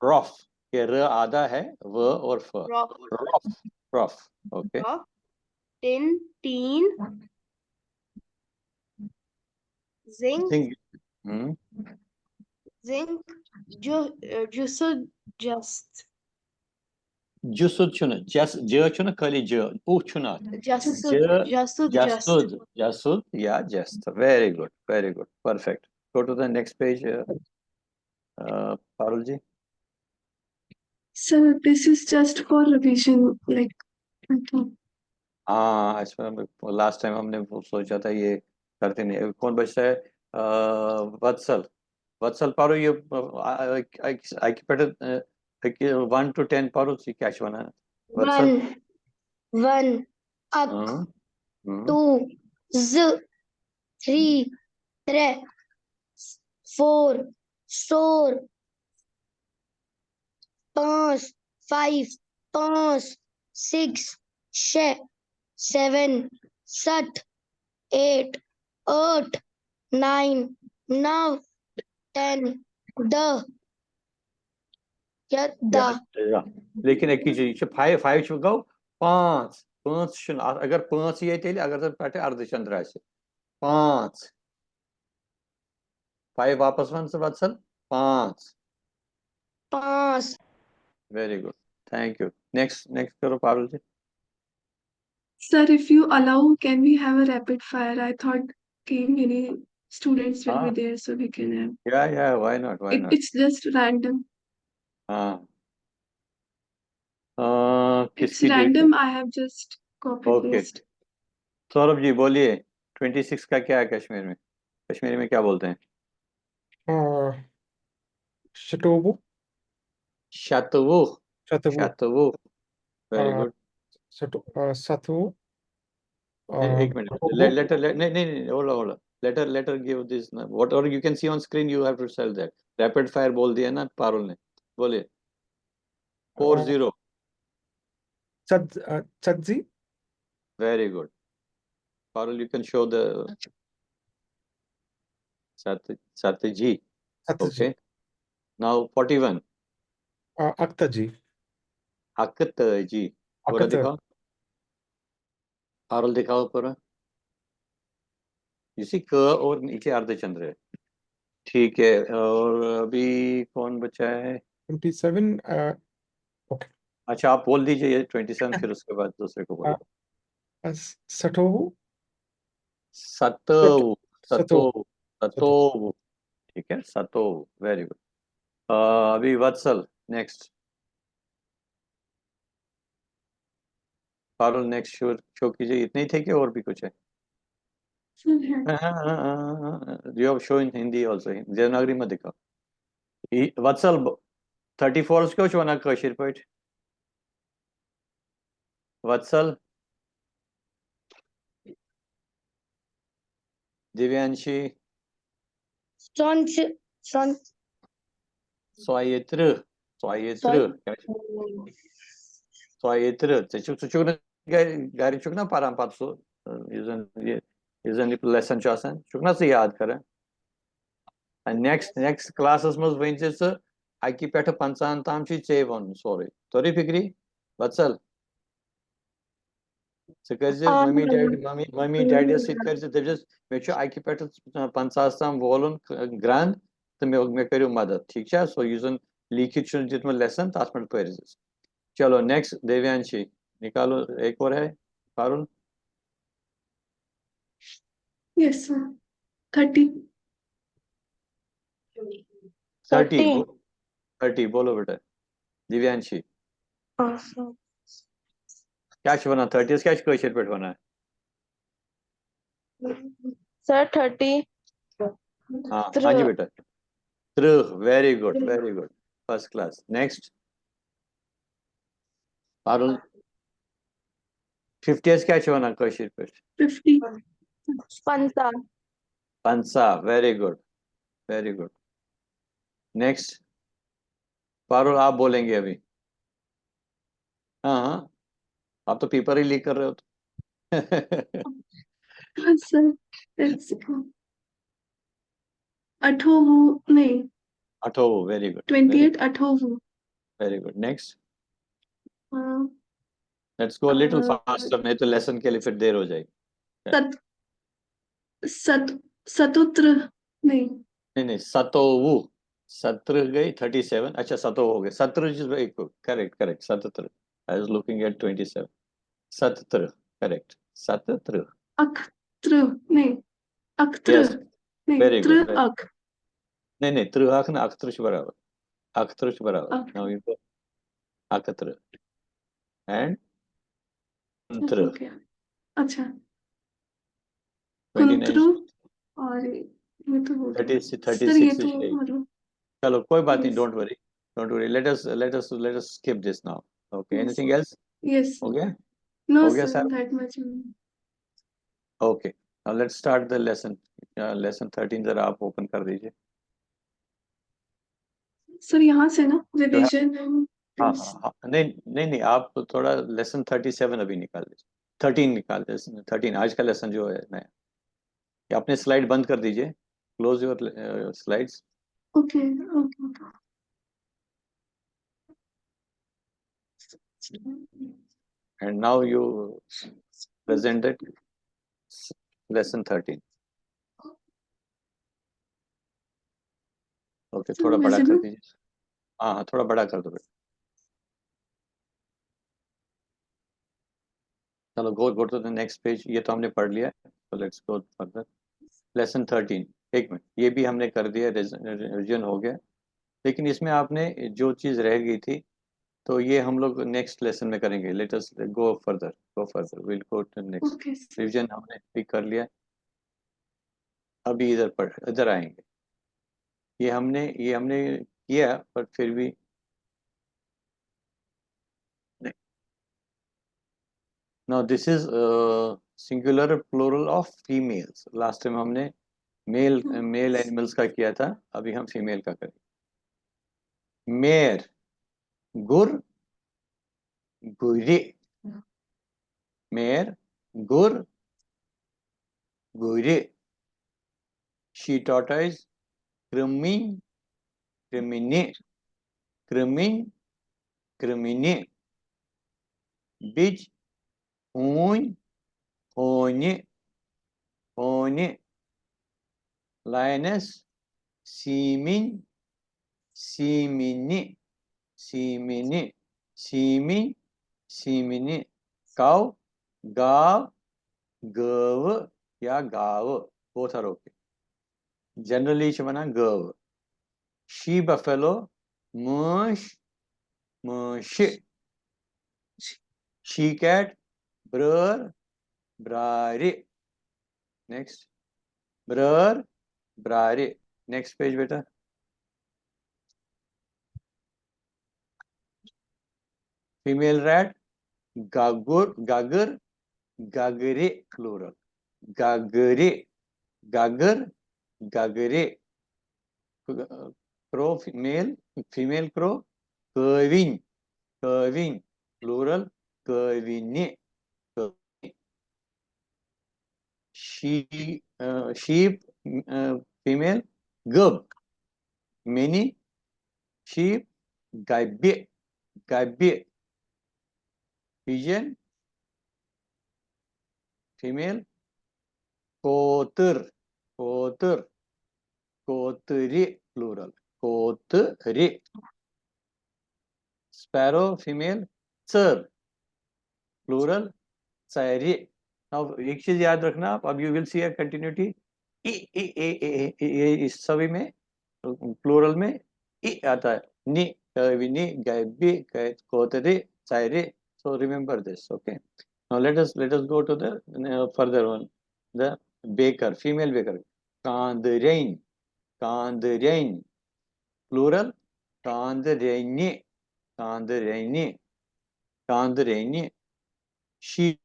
रॉफ, के र आधा है, व और फ, रॉफ, रॉफ, रॉफ, okay. Tin, tin, zinc, zinc, जुसुद, जस्ट, जुसुद छुना, ज छुना खाली ज, उ छुना, जसुद, जसुद, जस्ट। जसुद या just. Very good, very good, perfect. Go to the next page, Parul ji. Sir, this is just for revision, like I thought. हाँ, इसमें लास्ट टाइम हमने वो सोचा था ये करते नहीं। कौन बचता है? वत्सल, वत्सल पारो ये आई की 1 to 10 पारो सी कैश बना है वत्सल। 1 अक, हम्म 2 ज, 3 त्रे, 4 सोर, 5 5 5 6 6 7 7 8 8 9 9 10 द या दा। लेकिन एक चीज 5 छ गो 5 अगर 5 ये तेल अगर पे अर्धचंद्र आसे 5 वापस वन से वत्सल 5। 5 very good, thank you. Next करो Parul ji. Sir, if you allow, can we have a rapid fire? I thought many students will be there, so we can have. Yeah, why not? It's just random. हाँ, It's किसकी date है? random. I have just copy okay, paste. Saurabh ji बोलिए, 26 का क्या है कश्मीर में? कश्मीरी में क्या बोलते हैं? शटोबु, शतवु, शतवु, शतवु, वेरी गुड। सतु, एक मिनट, लेटर नहीं, hold, letter give this, what और you can see on screen, you have to spell that. Rapid fire बोल दिया ना पारुल ने, बोलिए। 40, चज्जी, very good Parul, you can show the सतजी, सतजी, ओके। नाउ 41, अक्तजी, अकतजी, पूरा अकत, दिखाओ पारुल, दिखाओ पूरा। इसी क और नीचे अर्धचंद्र है, ठीक है। और अभी कौन बचा है? 27, ओके, अच्छा, आप बोल दीजिए ये 27, फिर उसके बाद दूसरे को बोलिए। सटोबु, सतो, सतो, सतो, सतो, ठीक है, सतो, वेरी गुड। अभी वत्सल, नेक्स्ट। पारुल नेक्स्ट शो कीजिए। इतने ही थे कि और भी कुछ है? You have shown in Hindi also. Devanagari में दिखा. Vatsal 34 क्यों चुना कशिर पे? Vatsal, Divyanshi, Swayetru, Swayetru. Gari chukna param patsu. Isn't lesson chosen? Chukna se yaad kare. And next classes must win just I keep at a pansan tamchi chevon. Sorry. Tori fikri? Vatsal. So because mommy daddy sit करते they just make sure I keep at पंचाशतम volume grand तो मैं करूँ मदद ठीक है so using लिखित चुन जितना lesson ताश में पढ़े चलो next देवयांशी निकालो एक और है पारुल Yes, sir. 30. 30 बोलो बेटा दिव्यांशी क्या बना 30 क्या क्वेश्चन पे बना है Sir, 30. हाँ जी बेटा true very good first class next Parul 50 क्या बना क्वेश्चन पे 50. Pansa. very good next Parul आप बोलेंगे अभी हाँ आप तो पेपर ही लीक कर रहे हो तो Sir, let's go. 28 नहीं 28 very good 28 28 very good next let's go a little faster नहीं तो लेसन के लिए फिर देर हो जाएगी सतुत्र नहीं सतोवु सत्र गई 37 अच्छा सतो हो गए सत्र इज करेक्ट सतत्र I was looking at 27 सतत्र correct सतत्र अक्त्र नहीं अक्त्र yes नहीं very good अक नहीं त्रिहाक ना अक्त्रश बराबर now you go अकत्र and त्र अच्छा 29 और ये तो हो गया 36 चलो कोई बात नहीं don't worry let us skip this now okay anything else yes हो गया no हो गया sir sir that much okay now let's start the lesson lesson 13 जरा आप ओपन कर दीजिए सर यहाँ से ना रिवीजन हाँ नहीं आप तो थोड़ा लेसन 37 अभी निकाल दीजिए 13 निकाल दीजिए 13 आज का लेसन जो है नया अपने स्लाइड बंद कर दीजिए close your slides okay and now you presented lesson 13 okay थोड़ा बड़ा कर दीजिए हाँ थोड़ा बड़ा कर दो चलो go to the next page ये तो हमने पढ़ लिया so let's go further lesson 13 एक मिनट ये भी हमने कर दिया रिवीजन हो गया लेकिन इसमें आपने जो चीज रह गई थी तो ये हम लोग नेक्स्ट लेसन में करेंगे let us go further will go to next revision हमने भी कर लिया अभी इधर आएंगे ये हमने किया पर फिर भी now this is singular plural of females last time हमने मेल एनिमल्स का किया था अभी हम फीमेल का करेंगे मेर गुर गुरे मेर गुर गुरे she tortoise crimin crimine bitch hoon hone lioness seeming cow gav gav या गाव both are okay generally बना gav she buffalo mush she cat brr brari next ब्रर ब्रारे। नेक्स्ट पेज बेटा। फीमेल रैट गागुर गागर गागरे प्लूरल गागरे गागर गागरे। क्रो मेल फीमेल क्रो कर्विंग कर्विंग प्लूरल कर्विने। sheep female gub many sheep gabbe gabbe pigeon female kotur kotur koturi plural koturi sparrow female sir plural sari। Now एक चीज याद रखना आप, अब you will see a continuity इस सभी में प्लूरल में ई आता है नि विनी गैबी कोतरे सायरे। So remember this, okay? Now let us go to the further one. The baker, female baker, kandrein plural kandreini she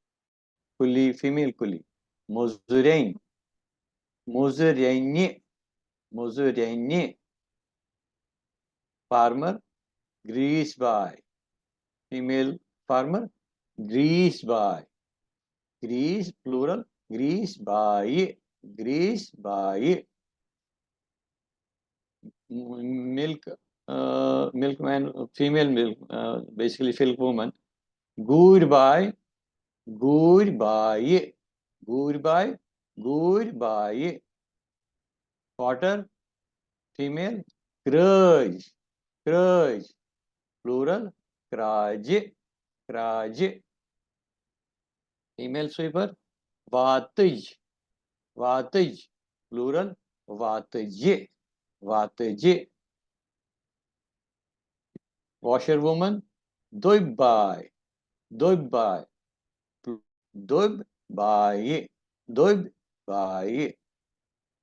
kuli female kuli muzurain farmer grease by female farmer grease by grease plural grease by milkman female milk basically milk woman goodbye potter female grudge plural grudge female sweeper vataj plural vataje washerwoman doibbai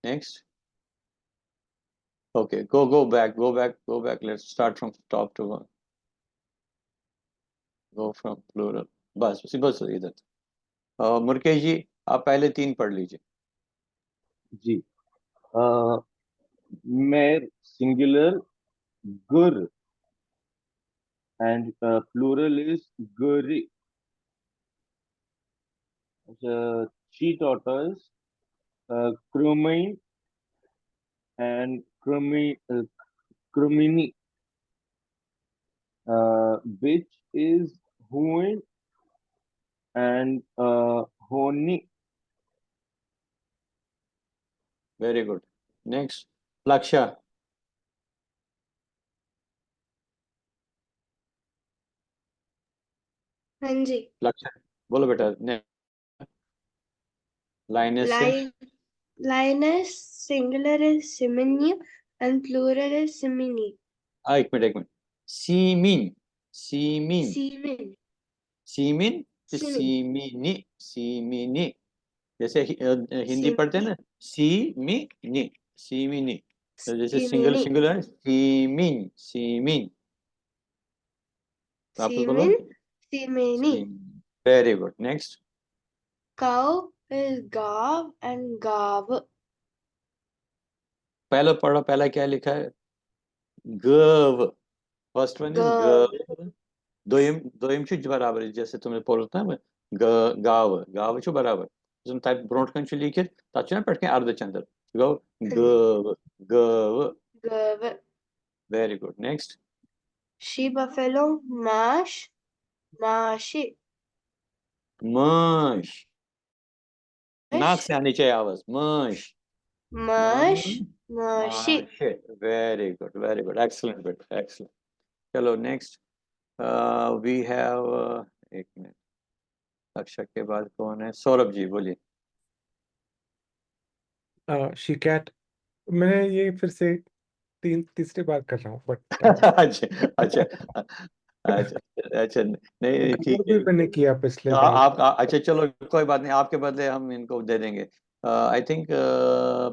next. Okay, go back. Let's start from top to one. Go from plural. बस इधर। मुरकेश जी आप पहले 3 पढ़ लीजिए। जी मेर singular gur and plural is guri. She tortoise crumine and crumini, which is huin and honi. Very good. Next, Laksha. हाँ जी। Laksha, बोलो बेटा। Lioness. Lioness singular is simini and plural is simini. एक मिनट। सीमिन सीमिनी जैसे हिंदी पढ़ते हैं ना सीमिनी तो जैसे सिंगुलर है सीमिन आप बोलो Simini. Very good. Next Cow is gav and gav. पहला क्या लिखा है गव फर्स्ट वन इज गव दोयम छु बराबर है जैसे तुमने बोलता है गाव छु बराबर तुम टाइप ब्रोंट कन छु लिखित तत छु पटके अर्ध चंदर गो गव very good. Next She buffalo mashi नाक से आनी चाहिए आवाज mashi. Very good excellent. चलो नेक्स्ट वी हैव एक मिनट लक्ष्य के बाद कौन है सौरभ जी बोलिए। शी कैट मैंने ये फिर से तीसरी बार कर रहा हूँ बट अच्छा नहीं ठीक है मैंने किया पिछले आप अच्छा चलो कोई बात नहीं आपके बदले हम इनको दे देंगे आई थिंक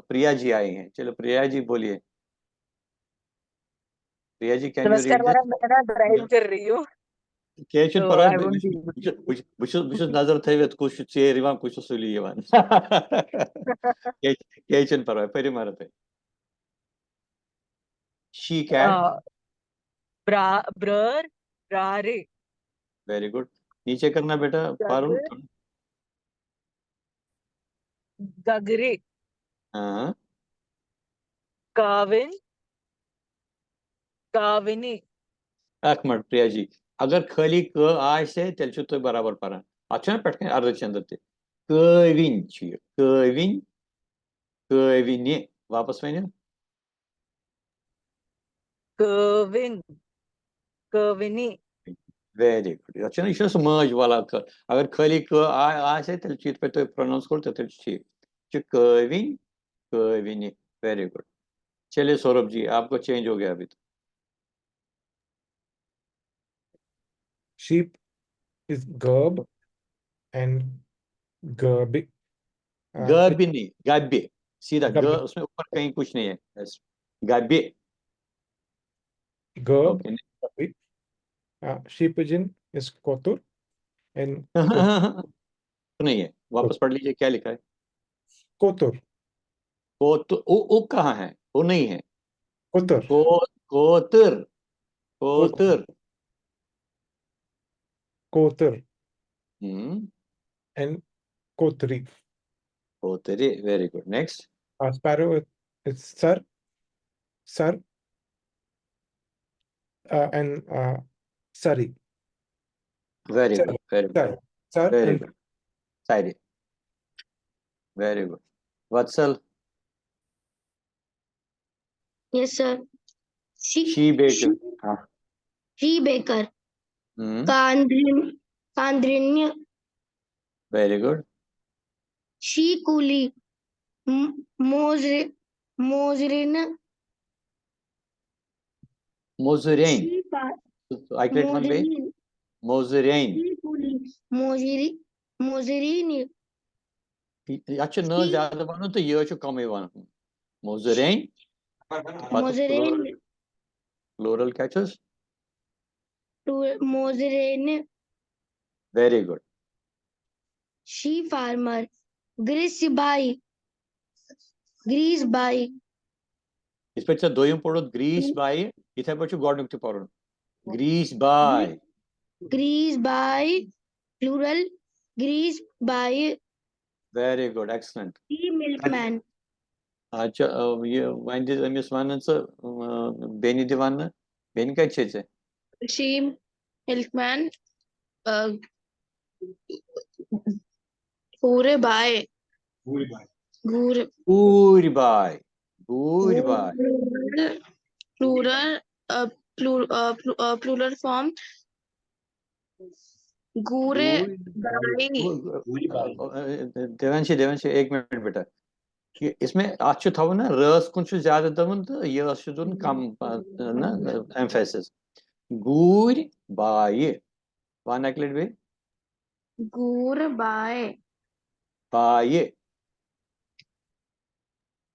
प्रिया जी आई हैं। चलो प्रिया जी बोलिए। प्रिया जी कैन यू नमस्कार रीड मैडम, दिस? मैं ना ड्राइव कर रही हूँ Kēčin तो parāj, I won't be able bus nazar thaivēt, kurš cieri van, kurš suli van. Kēčin parāj, pari marate. She cat, ब्रर ब्रारे very good. नीचे करना बेटा, पारुल. गगरे हाँ, काविन काविनी। एक मिनट प्रिया जी, अगर खाली क आय से तेल छु तो बराबर पारा. अच्छा पट के अर्ध चंद्र ते. कविन छु, कविन, कविने. वापस में ना. कविन कविनी। Very good. अच्छा ना इशू समझ वाला कर. अगर खाली क आय से तेल छु पे तो प्रोनाउंस करते तेल छु. छु कविन, कविने. Very good. चलिए सौरभ जी, आपको चेंज हो गया अभी तो. sheep is gerb and gerbi. गाबिनी, गाबे. सीधा ग Gabi. उसमें ऊपर कहीं कुछ नहीं है. बस गाबे. Gerb, Okay. gabi. Sheep pigeon is kotur and kotur. नहीं है. वापस पढ़ लीजिए क्या लिखा है. Kotur. कोत ओ कहाँ है? वो नहीं है. Kotur. कोतर, कोतर. Kotur hmm. and kotri. कोतरी. Very good. Next. Sparrow is sar, sar, and sari. Very Sar, good. Very good. sar, sar Very and good. Sairi. Very good. Vatsal. Yes, sir. She baker. हाँ. She baker. Hmm. Kandrinya. Very good. She coolie. Mosrin. Mozarain. She I create one way. Mozarain. She coolie. Mosrin. अच्छा न ज्यादा बनो तो ये जो कम ही बनो. Mozarain. Mosrin. Plural catches. Mosrin. Very good. She farmer. Grease by. इस पे अच्छा दो ही पढ़ो. Grease by. इधर बच्चों गॉड नुक्ते पढ़ो. Grease by. Grease by. Plural. Grease by. Very good. Excellent. She milkman. अच्छा ये वाइंडी अमिस वानन से बेनी दीवाना. बेनी क्या चीज़ है? She milkman. Gure by. Gure. Good by. Good by. Plural. Plural form. Gure by. Devanshi एक मिनट बेटा. कि इसमें अच्छु था ना रस कुछ ज्यादा दमन तो ये अशुद्धन कम ना emphasis. Good by. One accolade way. Gure by. By.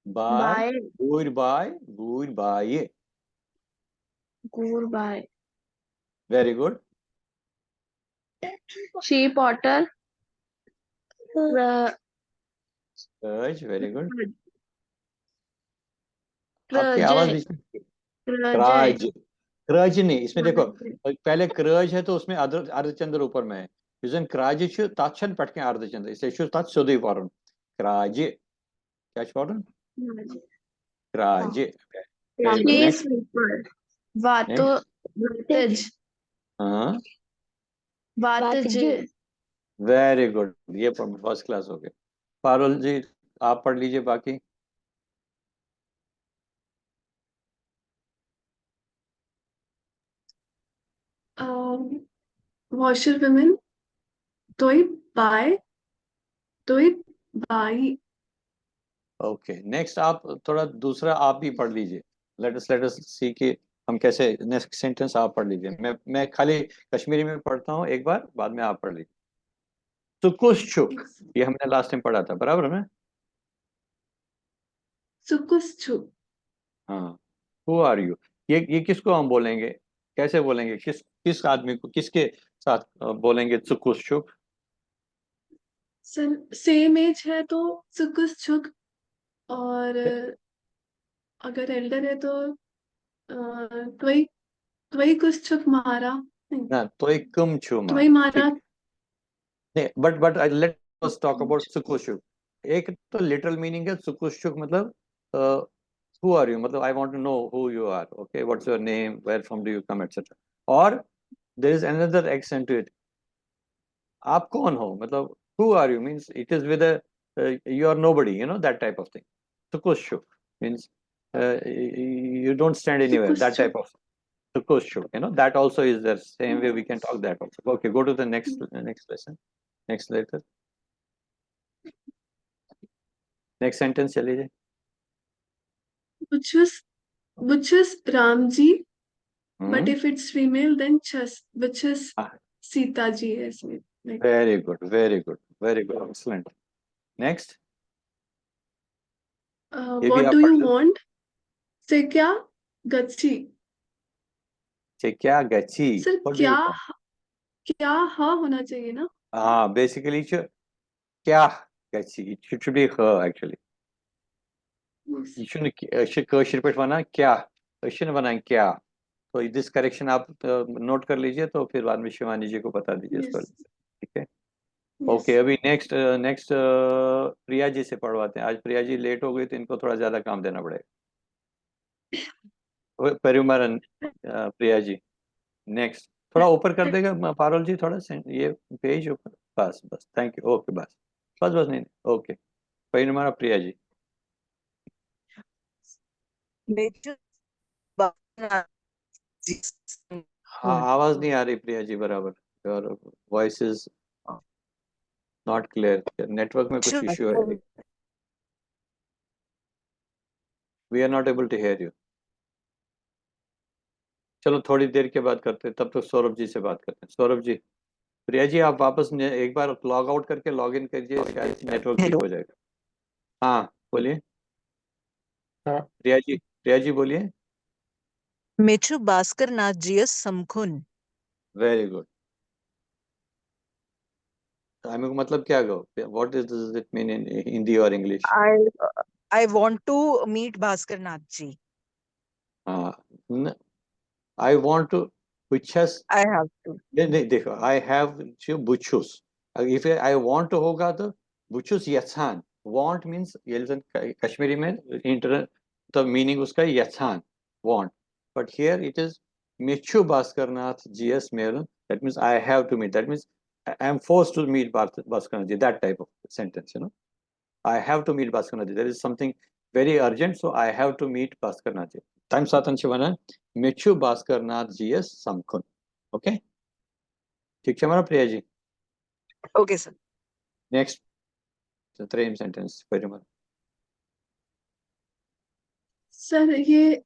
By. By. Good by. Good by. Gure by. Very good. She potter. Very good. आपकी आवाज भी. क्राज. क्राज नहीं इसमें देखो. पहले क्राज है तो उसमें अर्धचंद्र ऊपर में है. यूजन क्राज छु ताछन पटके अर्धचंद्र. इसे छु तात सुधी पारण. क्राज. क्या पारण? क्राज. हाँ. Very good. ये फर्स्ट क्लास हो गया. पारुल जी आप पढ़ लीजिए बाकी. washerwomen, toy by, toy by. Okay next आप थोड़ा दूसरा आप भी पढ़ लीजिए. लेट अस सी कि हम कैसे. नेक्स्ट सेंटेंस आप पढ़ लीजिए. मैं खाली कश्मीरी में पढ़ता हूँ एक बार, बाद में आप पढ़ लीजिए. सुकुश छुक. ये हमने लास्ट टाइम पढ़ा था बराबर है. Sukuschu. हाँ, हु आर यू, ये किसको हम बोलेंगे, कैसे बोलेंगे, किस आदमी को, किसके साथ बोलेंगे चुकुशुक? सर सेम एज है तो सुकुश्चुक, और अगर एल्डर है तो त्वई त्वई कुश्चुक मारा, नहीं ना तो एक कम छुमा, त्वई मारा। ठीक नहीं, but let us talk about सुकुशुक। एक तो लिटरल मीनिंग है सुकुशुक, मतलब हु आर यू, मतलब I want to know who you are, okay, what's your name, where from do you come, etcetera. और there is another accent to it, आप कौन हो, मतलब who are you means it is with a you are nobody, you know, that type of thing. Sukushuk means you don't stand anywhere, that type of Sukushuk, you know, that also is there, same way we can talk that also. Okay, go to the next lesson, next letter, next sentence चलिए जी। which is Ramji, but if it's female then Chas, which is Sita ji is like. Very good, very good, very good, excellent. Next, ये भी What आप do you पढ़ लो। want? से क्या गच्छी। से क्या गच्छी, sir what do you want? क्या हाँ होना चाहिए ना? हाँ, basically क्या गच्छी, it should be her actually. कशिर पे वना क्या, क्वेश्चन बना क्या, तो दिस करेक्शन आप नोट कर लीजिए, तो फिर बाद में शिवानी जी को बता दीजिए इसको, ठीक है? ओके, अभी नेक्स्ट प्रिया जी से पढ़वाते हैं। आज प्रिया जी लेट हो गई तो इनको थोड़ा ज्यादा काम देना पड़ेगा। परिमरन प्रिया जी, नेक्स्ट थोड़ा ऊपर कर देगा पारुल जी, थोड़ा ये पेज ऊपर, बस बस, थैंक यू, ओके, बस बस बस, नहीं, ओके, परिमरा प्रिया जी। हाँ, आवाज नहीं आ रही प्रिया जी बराबर, your voice is not clear, network में कुछ इश्यू है, we are not able to hear you. चलो थोड़ी देर के बाद करते हैं, तब तक सौरभ जी से बात करते हैं। सौरभ जी, प्रिया जी आप वापस एक बार लॉग आउट करके लॉग इन करिए, शायद नेटवर्क ठीक हो जाएगा। हाँ बोलिए प्रिया जी बोलिए। मेचू भास्कर नाथ जीएस समखुन। वेरी गुड, हमें मतलब क्या गो, what does it mean in Hindi और English? I want to meet Bhaskar Nath ji. I want to buchus, I have to. नहीं देखो, I have to buchus, if I want to होगा तो buchus यथान, want means कश्मीरी में inter, तो meaning उसका यथान, want, but here it is Mechu Bhaskarnath GS Meron, that means I have to meet, that means I am forced to meet Bhaskarnath, that type of sentence, you know, I have to meet Bhaskarnath, there is something very urgent, so I have to meet Bhaskarnath. Time Satan Shivana, Mechu Bhaskarnath GS Samkhun. Okay? ठीक है हमारा Priya ji? Okay, sir. Next, the same sentence, Parimal. Sir ये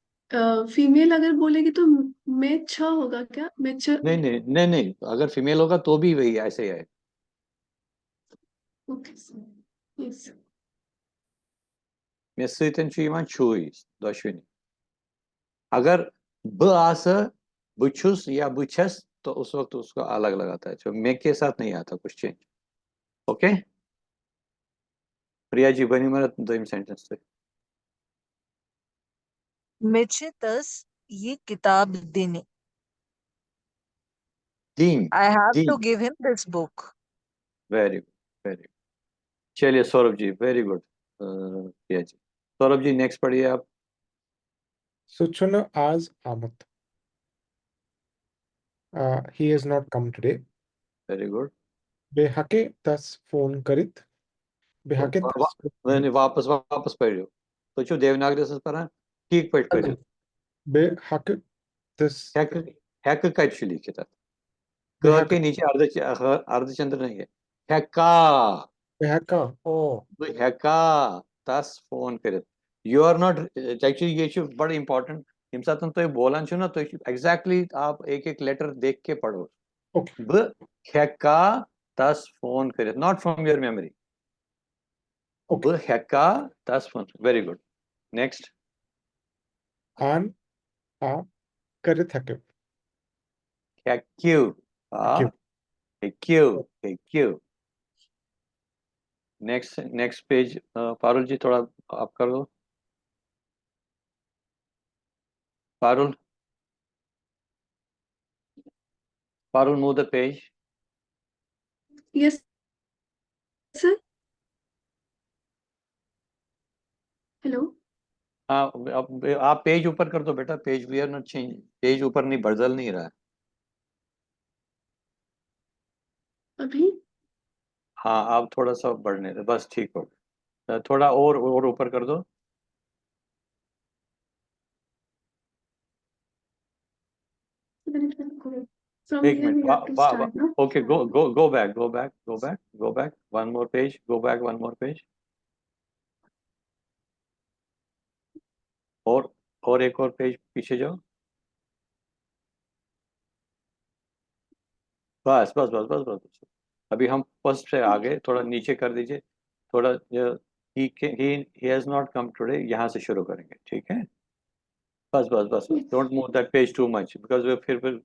female अगर बोलेगी तो मैं छ होगा क्या? मैं छ? नहीं, अगर फीमेल होगा तो भी वही ऐसे ही है। Okay sir, yes. Mesuten Chiman Chuis, Doshwini. अगर ब आस बुछुस या बुछस तो उस वक्त उसको अलग लगाता है, जो मे के साथ नहीं आता कुछ चेंज। ओके प्रिया जी बनी मरा दो सेंटेंस से। मेचे तस ये किताब देने। दिन I have to give him this book. Very good, very good. चलिए Saurabh ji, very good Priya ji. Saurabh ji next पढ़िए आप। Suchuna आज आमत, he has not come today. Very good. बेहके तस फोन करित, बेहके तस वापस पढ़ियो तो जो देवनागरी से पढ़ा ठीक पढ़ियो। बेहके तस हैक का एक्चुअली लिखा था, क के नीचे अर्धचंद्र नहीं है, हैका, बेहका, ओ हैका तस फोन करित, यू आर नॉट एक्चुअली, ये चीज बड़ा इंपॉर्टेंट इम साथ तो ये बोलन छु ना, तो एग्जैक्टली आप एक एक लेटर देख के पढ़ो। ब हैका तस फोन करित, नॉट फ्रॉम योर मेमोरी, ब हैका तस phone, very good. Next. An a करे थके Hekyu. Ah, hekyu. Hekyu. Next page. Parul जी थोड़ा आप कर दो. Parul. Parul, move the page. Yes, sir. Hello. हाँ, अब आप पेज ऊपर कर दो बेटा. Page we are not change. Page ऊपर नहीं बदल नहीं रहा है. अभी हाँ, आप थोड़ा सा बढ़ने दो, बस ठीक हो. थोड़ा और ऊपर कर दो. from एक here we minute. have to start, no? Okay, go back. One more page. Go back one more page. और एक और पेज पीछे जाओ. बस. अभी हम फर्स्ट से आगे थोड़ा नीचे कर दीजिए. थोड़ा he has not come today. यहाँ से शुरू करेंगे, ठीक है. बस. Don't move that page too much because वो फिर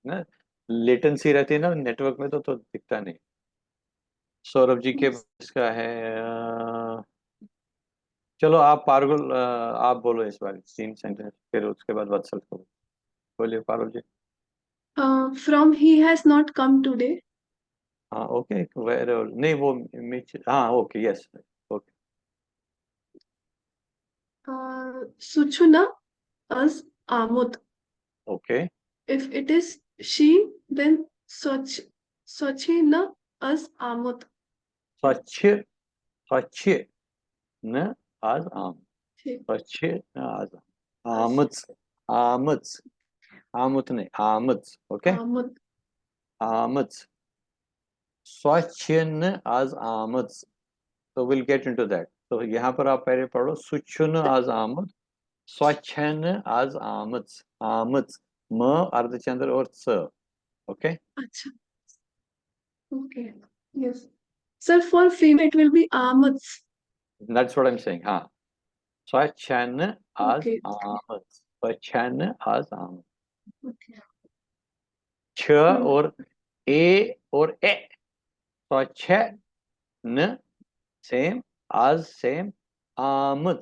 ना लेटेंसी रहती है ना नेटवर्क में, तो दिखता नहीं. सौरभ जी के इसका है. चलो आप पारुल, आप बोलो इस बार 3 सेंटेंस, फिर उसके बाद वत्सल को बोलिए. पारुल जी. From he has not come today. हाँ, ओके. नहीं वो हाँ, okay. Yes, okay. Suchuna as Amut. Okay. If it is she, then Swachina as Amut. स्वच्छ न आज आम. स्वच्छ न आज आमुत नहीं, आमुत. ओके. Amut. आमुत. स्वच्छ न आज आमुत. So we'll get into that. तो यहाँ पर आप पहले पढ़ो. सुच्छुन आज आमुत, स्वच्छन आज आमुत. म अर्धचंद्र और स. Okay. Acha. Okay. Yes. Sir, for female it will be Amuts. That's what I'm saying. हाँ. स्वच्छन आज Okay. आमुत. स्वच्छन आज आमुत. Okay. छ और ए और ए. स्वच्छ न सेम, आज सेम, आमुत.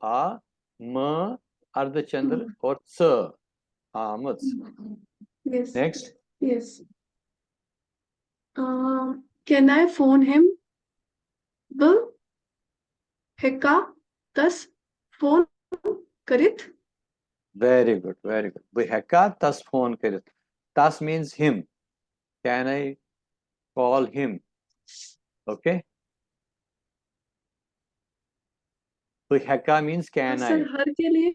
आ म अर्धचंद्र और स. आमुत. Yes. Next. Yes. Can I phone him? Will Heka thus phone Karit? Very good. We heka tas phone karit. Tas means him. Can I call him? Okay. तो heka means can I. Sir हर के लिए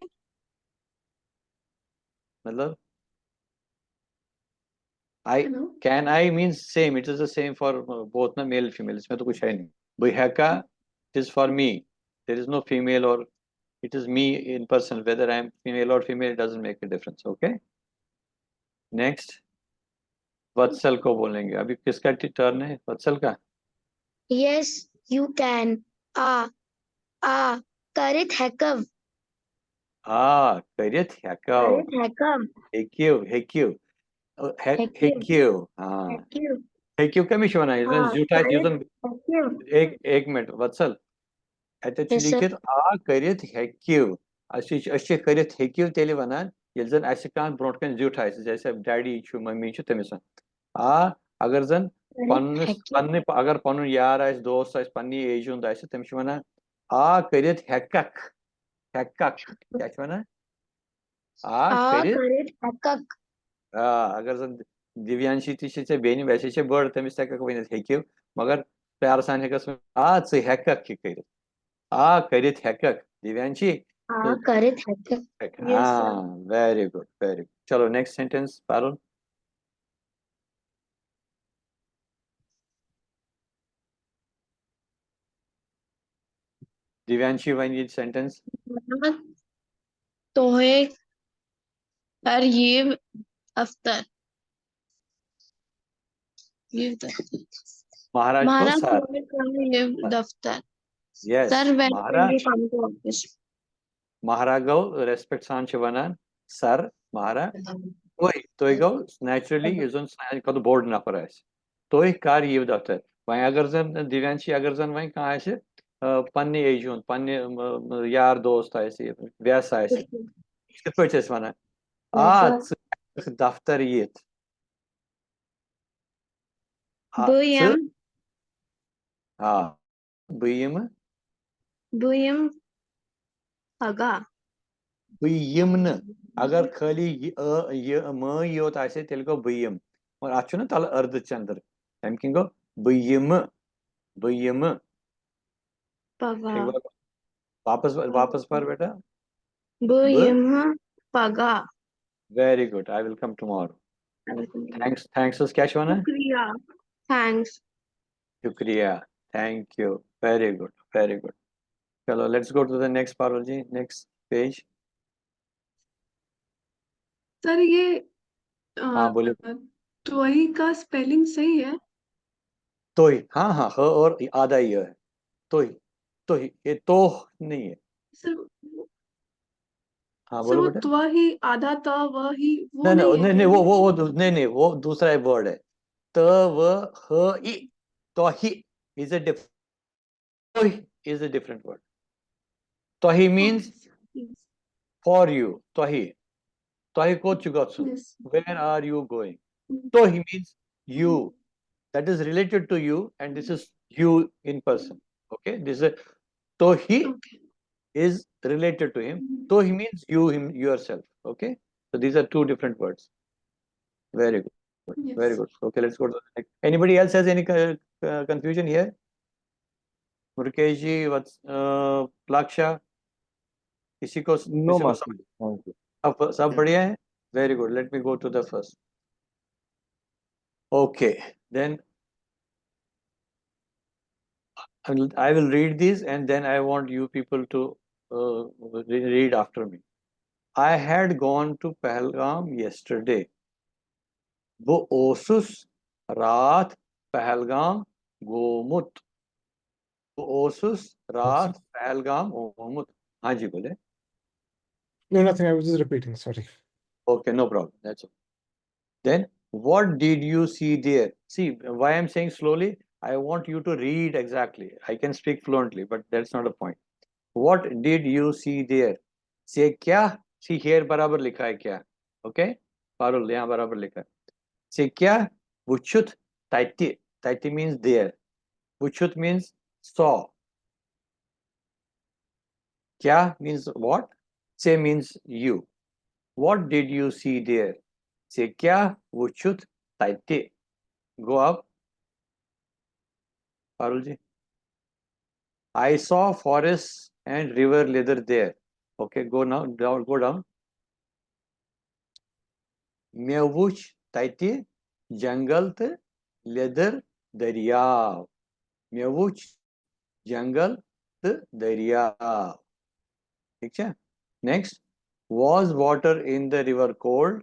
मतलब can I means same. It is the same for both ना, male female. इसमें तो कुछ है नहीं. We heka is for me. There is no female, or it is me in person. Whether I am female or female, it doesn't make a difference. Okay. Next. वत्सल को बोलेंगे. अभी किसका टर्न है? वत्सल का. Yes, you can. Karit Hekav. Karit hekav. Karit Hekav. Hekyu. Hekyu. Hekyu कमी show ना. जूठा यूजन. एक मिनट वत्सल. Yes, sir. लिखित करित हेक्यू. अशे करित हेक्यू तेले वनान येल जन ऐसे कान ब्रोट कन जूठा जैसे डैडी छु मम्मी छु तमिस अगर जन पन्ने अगर पनुन यार आइस दोस्त आइस पन्नी एज हुंद आइस तमिस वनान करित हेक्कक. क्या छु वनान? Karit Hekak. अगर जन दिव्यांशी तिशे से बेनी वैसे से बर्ड तमिस तक वनिस हेक्यू, मगर प्यार सान हेकस से हेक्कक की करित. करित हेक्कक. Divyanshi. Karit Hekak. Yes, sir. Very good. चलो next sentence, Parul. Divyanshi, when you sentence. तोहे तरयीब अफ्तर. महाराज को सर. तोहे तरयीब दफ्तर. Yes. Sir, when will Maharaj. you come to office? Mahara go respect san chivanan sar Mahara. Toy go naturally is on the board na parais. Toy kar yiv daftar. Why agarzan Divanshi agarzan why kaha se panni ejun panni yar dost aise vyas aise. Kit purchase mana. Daftar yit. Buyam. Buyim. Buyam. Paga. Buyimn. अगर खाली ये म ये होता है तेल को बुयम और अच्छु ना तल अर्ध चंद्र हम किंगो बुयम बुयम Paga. एक बार वापस पर बेटा Buyam. Paga. Very good. I will come tomorrow. Thanks क्या शवाना Shukriya. Thanks. शुक्रिया thank you very good चलो let's go to the next Parul ji next page sir ये हाँ बोलिए टॉय का स्पेलिंग सही है? तोही हाँ ह और आधा ये है तोही ये तो नहीं है सर हाँ सर बोलो वो बेटा त्वा ही आधा था वह ही वो नहीं नहीं है नहीं नहीं क्या? वो नहीं वो दूसरा वर्ड है त व ह ई तो ही is a different tohi is a different word tohi means for you tohi ko chugatsu Yes. where are you going Mm. tohi means you that is related to you and this is you in person okay this is tohi Okay. is related to him tohi means you him yourself okay so these are two different words very good Yes. very good okay let's go to the next anybody else has any confusion here Murkesh ji what's Plaksha किसी को No, Master. Thank you. सब बढ़िया है very good let me go to the first okay then I will read these and then I want you people to read after me I had gone to Pahalgam yesterday वो ओसुस रात पहलगाम गोमुत वो ओसुस रात पहलगाम गोमुत हाँ जी बोले No, nothing. I was just repeating. Sorry. okay no problem that's all then what did you see there see why I'm saying slowly I want you to read exactly I can speak fluently but that's not the point what did you see there से क्या see here बराबर लिखा है क्या okay Parul यहाँ बराबर लिखा है से क्या वुचुत taiti means there Vuchut means saw. Kya means what? Se means you. What did you see there? Se kya vuchut taite. Go up. Parulji. I saw forests and river leather there. Okay, go now. Down, go down. Mevuch taite jungle leather darya. Mevuch jungle darya. Next, was water in the river cold?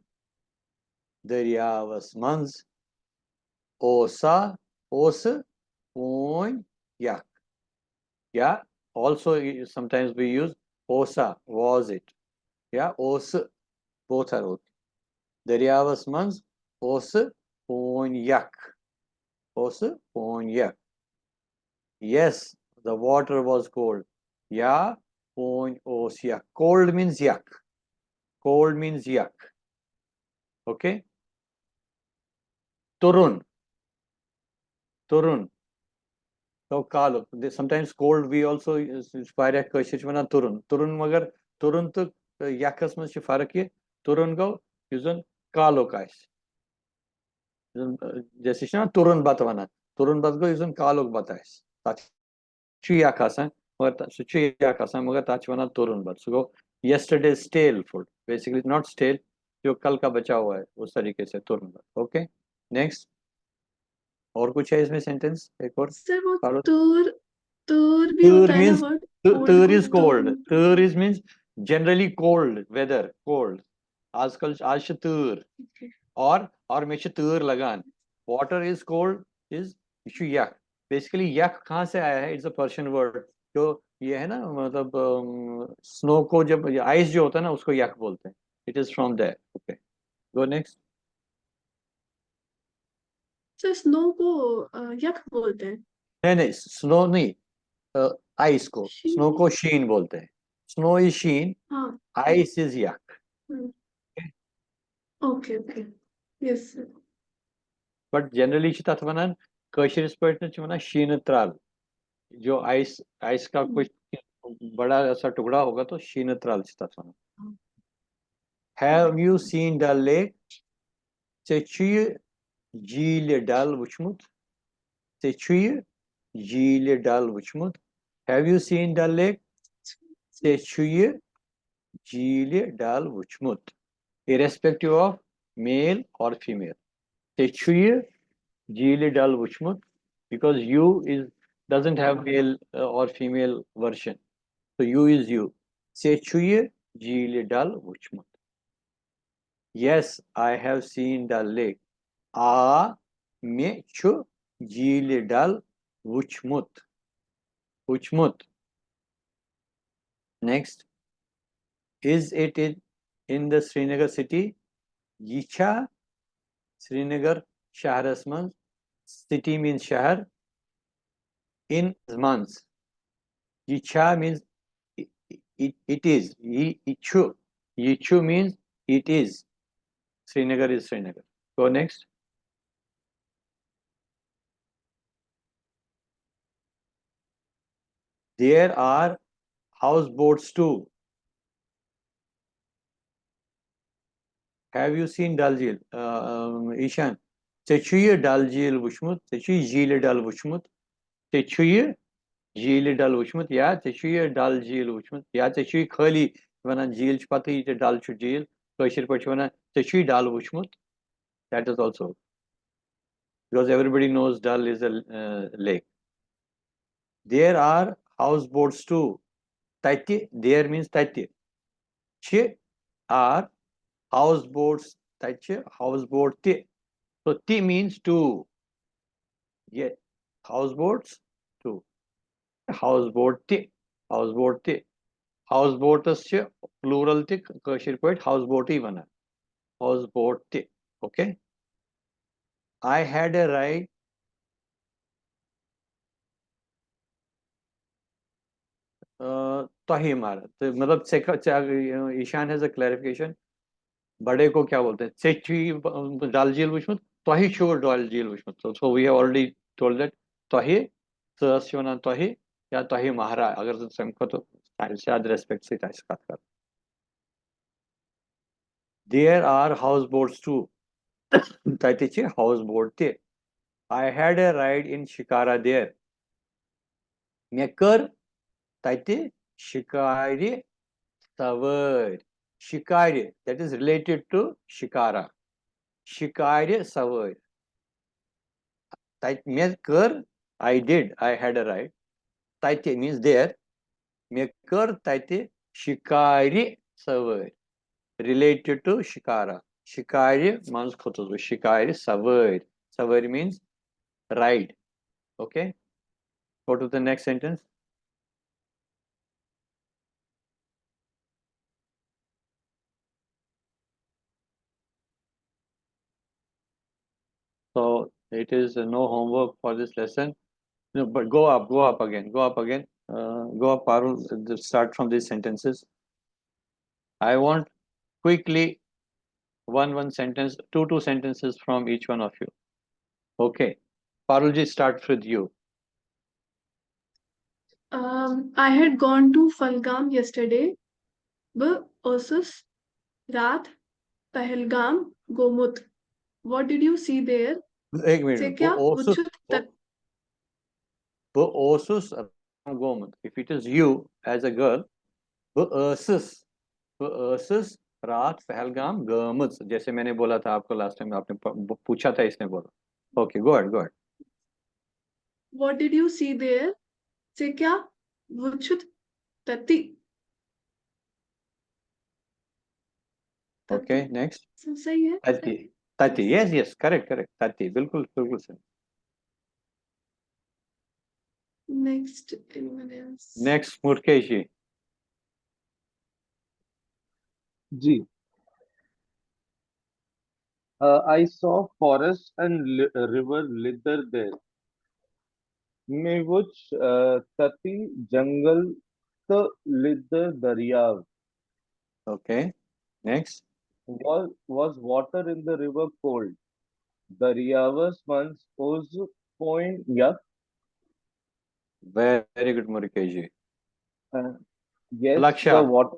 Darya was months. Osa, os, point, yak. Yeah, also sometimes we use osa, was it? Yeah, os, both are okay. Darya was months. Os, point, yak. Os, point, yak. Yes, the water was cold. Yeah, point, os, yak. Cold means yak. Cold means yak. Okay. Turun. So kalu. Sometimes cold we also inspire kashishmana turun. Turun magar turun to yakas mas shifaraki turun go usan kalu kais. जैसे ना तुरंत बताना तुरंत बात को यूजन कालोक बताइस ताची याकासा मगर सुची याकासा मगर ताचवाना तुरंत बात सो yesterday stale food basically not stale जो कल का बचा हुआ है उस तरीके से तुरंत बात ओके नेक्स्ट और कुछ है इसमें सेंटेंस एक और सर वो तूर भी होता है ना word tur is cold tur is means generally cold weather cold आजकल आज tur और में tur लगान water is cold is yak basically yak कहाँ से आया है it's a Persian word जो ये है ना, मतलब स्नो को जब आइस जो होता है ना उसको यक बोलते हैं. It is from there. Okay, go next. Sir snow को यक बोलते हैं. नहीं नहीं, स्नो नहीं, आइस को, स्नो शी- को शीन बोलते हैं. स्नो इज शीन, हाँ. आइस इज यक. Okay okay. Yes sir. But generally तथ वनान कशिरस पे वनान शीन त्राल. जो आइस आइस का कुछ बड़ा ऐसा टुकड़ा होगा तो शीन त्राल तथ वनान. Have you seen Dal lake? झील डल वुचमुत? झील डल वुचमुत? Have you seen Dal lake? झील Dal वुचमुत? irrespective of male or female. झील Dal वुचमुत, because you is doesn't have male or female version, so you is you. झील Dal वुचमुत. Yes, I have seen the lake. Me şu झील Dal वुचमुत. Vücmut. Next, is it in the Srinagar city? Yicha Srinagar शहरस मंज. City means शहर. In months. Yicha means it is. Yichu. Yichu means it is. Srinagar is Srinagar. Go next. There are houseboats too. Have you seen Dal Jheel? Ishan. Seçuyu Dal Jheel vuşmut. Seçuyu Jheel Dal vuşmut. Seçuyu Jheel Dal vuşmut. Ya seçuyu Dal Jheel vuşmut. Ya seçuyu khali वना झील पता ही डाल छु झील कशिर पे वना seçuyu Dal vuşmut. That is also because everybody knows Dal is a lake. There are houseboats too. Tati, there means tati. Che are houseboats. Tati, houseboat ti. So ti means two. Yeah, houseboats two. Houseboat ti. Houseboat ti. Houseboat is plural ti. Kashir poet houseboat ही बना. Houseboat ti. Okay. I had a ride. तही मारा तो मतलब Ishan has a clarification. बड़े को क्या बोलते हैं? सेची डाल झील वुचमुत. तही शोर डाल झील वुचमुत. So we have already told that तही सस्योना तही या तही महारा अगर संको तो शायद रेस्पेक्ट से ऐसे बात कर. There are houseboats too. ताइतिचे houseboat थे. I had a ride in Shikara there. मैं कर ताइते शिकारी सवार. Shikari, that is related to Shikara. Shikari सवार. ताइते मैं कर, I did, I had a ride. ताइते means there. मैं कर ताइते शिकारी सवार. Related to Shikara. Shikari means khutuz. Shikari savar. Savar means ride. Okay. Go to the next sentence. So it is no homework for this lesson. No, but go up again. Go up again. Go up, Parul. Start from these sentences. I want quickly one sentence, two sentences from each one of you. Okay. Parulji, start with you. I had gone to Falgam yesterday. Versus Raat, Pahalgam, Gomut. What did you see there? एक minute. से क्या उच्छुत तक Versus Gomut. If it is you as a girl, versus रात पहलगाम गमत. जैसे मैंने बोला था आपको लास्ट टाइम, आपने पूछा था, इसने बोला. Okay, go ahead. What did you see there? से क्या उच्छुत तति. Okay, next. सही है. तति. Yes correct. तति बिल्कुल सही. Next, anyone else? Next, Murkeshi. G. I saw forest and river lither there. में कुछ तटी जंगल तो lither दरियाव. Okay. Next. Was water in the river cold? Daryavas once was point yuck. Very good, Murkeshi. Yes, Laksha. the water.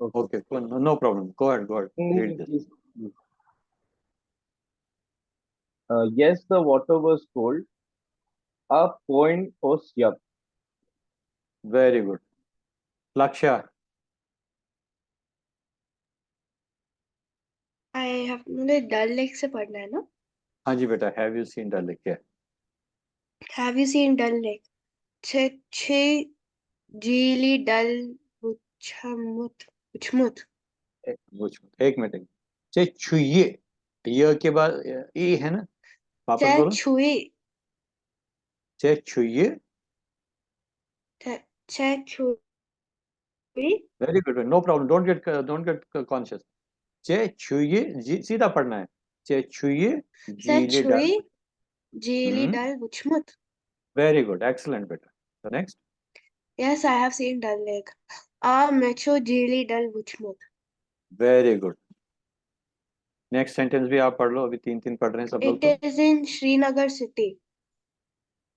Okay, cool. No problem. Go ahead. Read this. Yes, the water was cold. A point was yuck. Very good. Laksha. मुझे डल lake से पढ़ना है ना? हाँ जी बेटा. Have you seen Dal Lake? Yeah. Have you seen Dal Lake? छे जीली डल उछमुत उछमुत. एक minute. चे छुए. ये के बाद ई है ना? वापस बोलो. छुई. चे छुए. छे छुई. Very good. No problem. Don't get conscious. चे छुए. सीधा पढ़ना है. चे छुए. जीले डाल. छुई जीली डल उछमुत. Very good. Excellent बेटा. So next. Yes, I have seen Dal Lake. A mecho जीली dull उछमुत. Very good. Next sentence भी आप पढ़ लो. अभी 3 पढ़ रहे हैं सब लोग. It is in Srinagar city.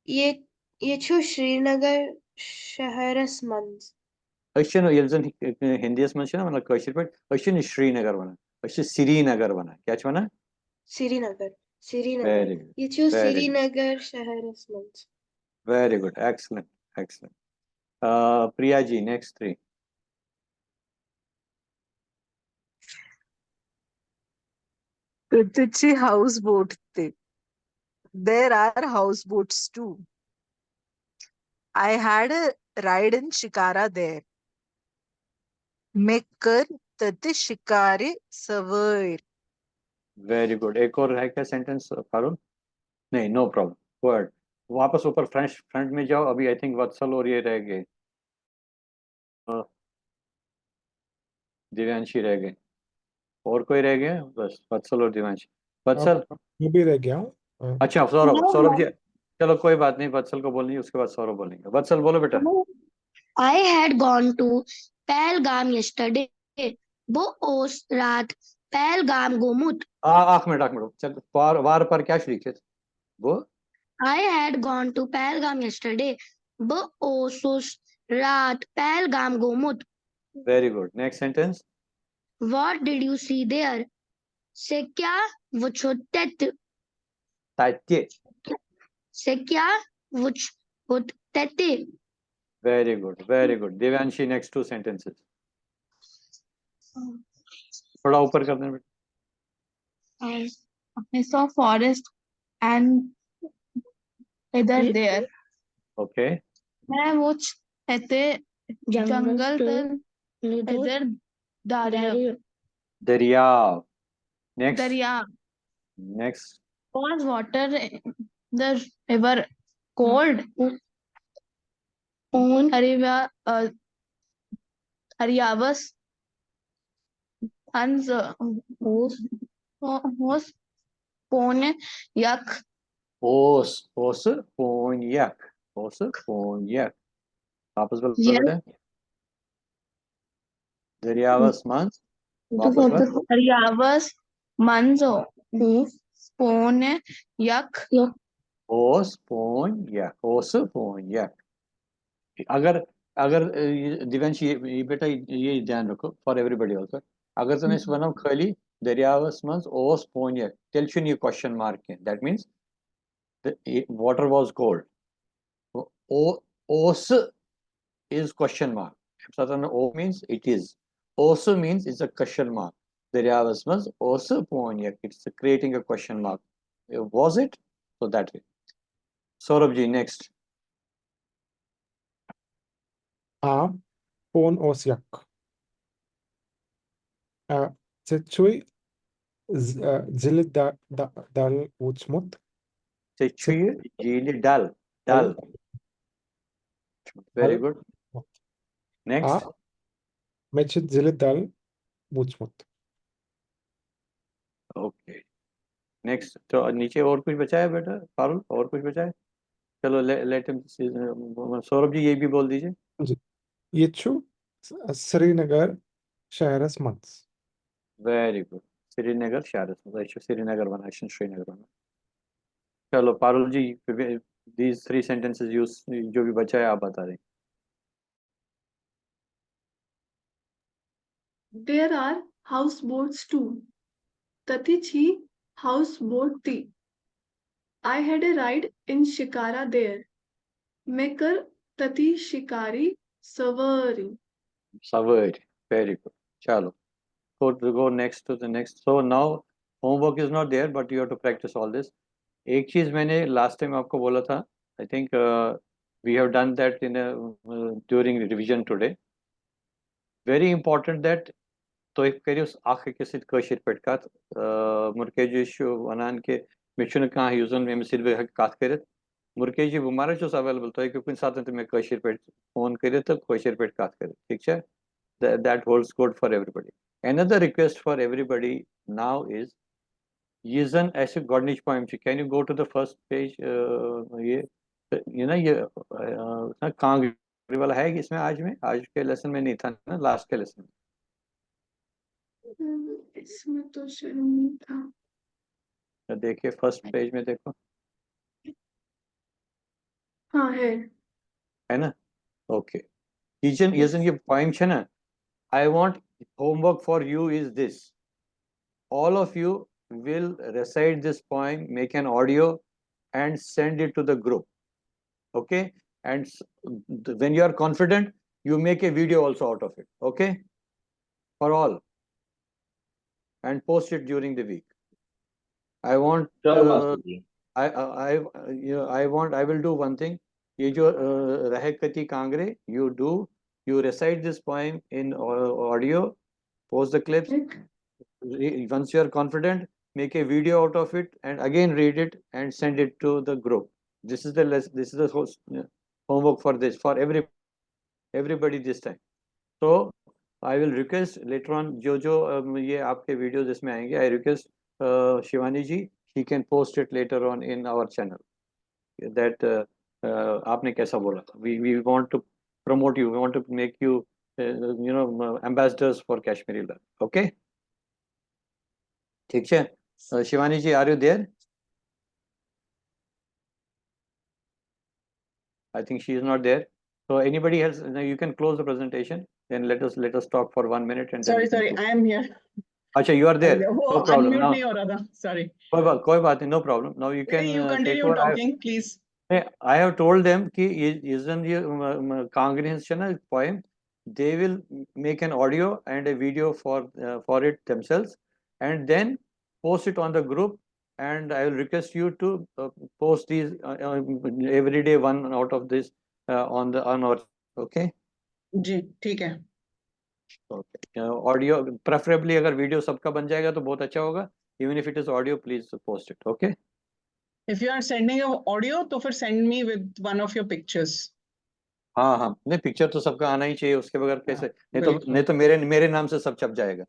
ये छु श्रीनगर शहरस मंज. Öşün yelzen Hindiye manşına mana kaşır pet. Öşün Srinagar bana. Öşün Srinagar bana. Kaç bana? Srinagar. Very good. ये छु Very good. श्रीनगर शहरस मंज. Very good. Excellent. Priya ji, next 3. Prithvi houseboat thing. There are houseboats too. I had a ride in Shikara there. Mekar tati shikare savar. Very good. एक और है क्या sentence फारून? नहीं, no problem. Go ahead. वापस ऊपर front में जाओ. अभी I think वत्सल और ये रह गए. दिव्यांशी रह गए. और कोई रह गया? बस वत्सल और दिव्यांशी. वत्सल. मैं भी रह गया हूँ. अच्छा सौरभ जी. चलो कोई बात नहीं. वत्सल को बोलनी है, उसके बाद सौरभ बोलेंगे. वत्सल बोलो बेटा. I had gone to Pahalgam yesterday. वो उस रात पहलगाम गोमुत. आँख में चल वार पर क्या लिखे वो? I had gone to Pahalgam yesterday. वो उस रात Pahalgam गोमुत. Very good. Next sentence. What did you see there? से क्या वो छोटे Tatye. से क्या वो छोटे. Very good. Divyanshi, next 2 sentences. थोड़ा ऊपर कर देना बेटा. I saw forest and either there. Okay. मैं वो छते जंगल तर इधर दरिया. Next. दरिया. Next. Was water in the river cold? Haryavas Hans was pone yak. Os Ponyak. वापस बोलो बेटा. दरियावस मंस. वापस बोलो. Haryavas manzo pone yak. Os Ponyak. अगर दिव्यांशी ये बेटा ये ध्यान रखो फॉर एवरीबॉडी आल्सो. अगर तुम इस बनाओ खाली दरियावस मंस ओस पोन्या टेल यू क्वेश्चन मार्क है. That means the water was cold. Os is question mark. O means it is. Also means it's a question mark. Daryavas was also ponyak. It's creating a question mark. Was it? So that way. Saurabh ji, next. Pon osyak. Chui zili dal uçmut. Chui jili dal. Very good. Next. Mesut Zilidal Buchmut. Okay. Next. तो नीचे और कुछ बचा है बेटा पारुल, और कुछ बचा है? चलो let him सौरभ जी ये भी बोल दीजिए. जी. Yechu Srinagar Shahras Mans. Very good. Srinagar शारस मतलब श्रीनगर बना, श्रीनगर बना. चलो पारुल जी these 3 sentences use जो भी बचा है आप बता दें. There are houseboats too. Tati chi houseboat thi. I had a ride in Shikara there. Maker tati shikari savari. Savari. Very good. Chalo. Go next to the next. So now homework is not there, but you have to practice all this. एक चीज मैंने last time आपको बोला था. I think we have done that in during revision today. Very important that तो करियो आखिर के सिद्ध कशिर पेट कात मुर्केजिश वनान के मिशन कहाँ यूजन में सिर्फ कात करे मुर्केजी बुमारा जो अवेलेबल तो क्योंकि साथ में मैं कशिर पेट फोन करे तो कशिर पेट कात करे ठीक है. That holds good for everybody. Another request for everybody now is Yizan ऐसे गॉडनिश poem ची. Can you go to the first page? ये ना ये कांगरी वाला है इसमें आज के लेसन में नहीं था ना, लास्ट के लेसन इसमें तो शायद नहीं था. देखिए फर्स्ट पेज में देखो. हाँ है ना. ओके. Yizan ये poem है ना. I want homework for you is this. All of you will recite this poem, make an audio and send it to the group. Okay? And when you are confident, you make a video also out of it. Okay? For all. And post it during the week. I want I will do one thing. ये जो रहकती Kangre, you recite this poem in audio, post the clips. Once you are confident, make a video out of it and again read it and send it to the group. This is the homework for this, for everybody this time. So I will request later on जो ये आपके videos इसमें आएंगे, I request Shivani ji, she can post it later on in our channel. That आपने कैसा बोला था? We want to promote you. We want to make you, ambassadors for Kashmiri Learn. Okay? ठीक है. Shivani ji, are you there? I think she is not there. So anybody else? You can close the presentation. Then let us talk for 1 minute and. Sorry, I am here. Acha, you are there. No problem. Unmute नहीं हो रहा था. Sorry. कोई बात नहीं. No problem. Now you can. You continue talking, please. I have told them कि isn't the Congregational poem. They will make an audio and a video for it themselves, and then post it on the group. And I will request you to post these every day, one out of this on our. Okay. जी ठीक है. Okay. Audio preferably अगर video सबका बन जाएगा तो बहुत अच्छा होगा. Even if it is audio, please post it. Okay. If you are sending an audio, तो फिर send me with one of your pictures. हाँ नहीं पिक्चर तो सबका आना ही चाहिए, उसके बगैर कैसे? नहीं तो मेरे नाम से सब छप जाएगा.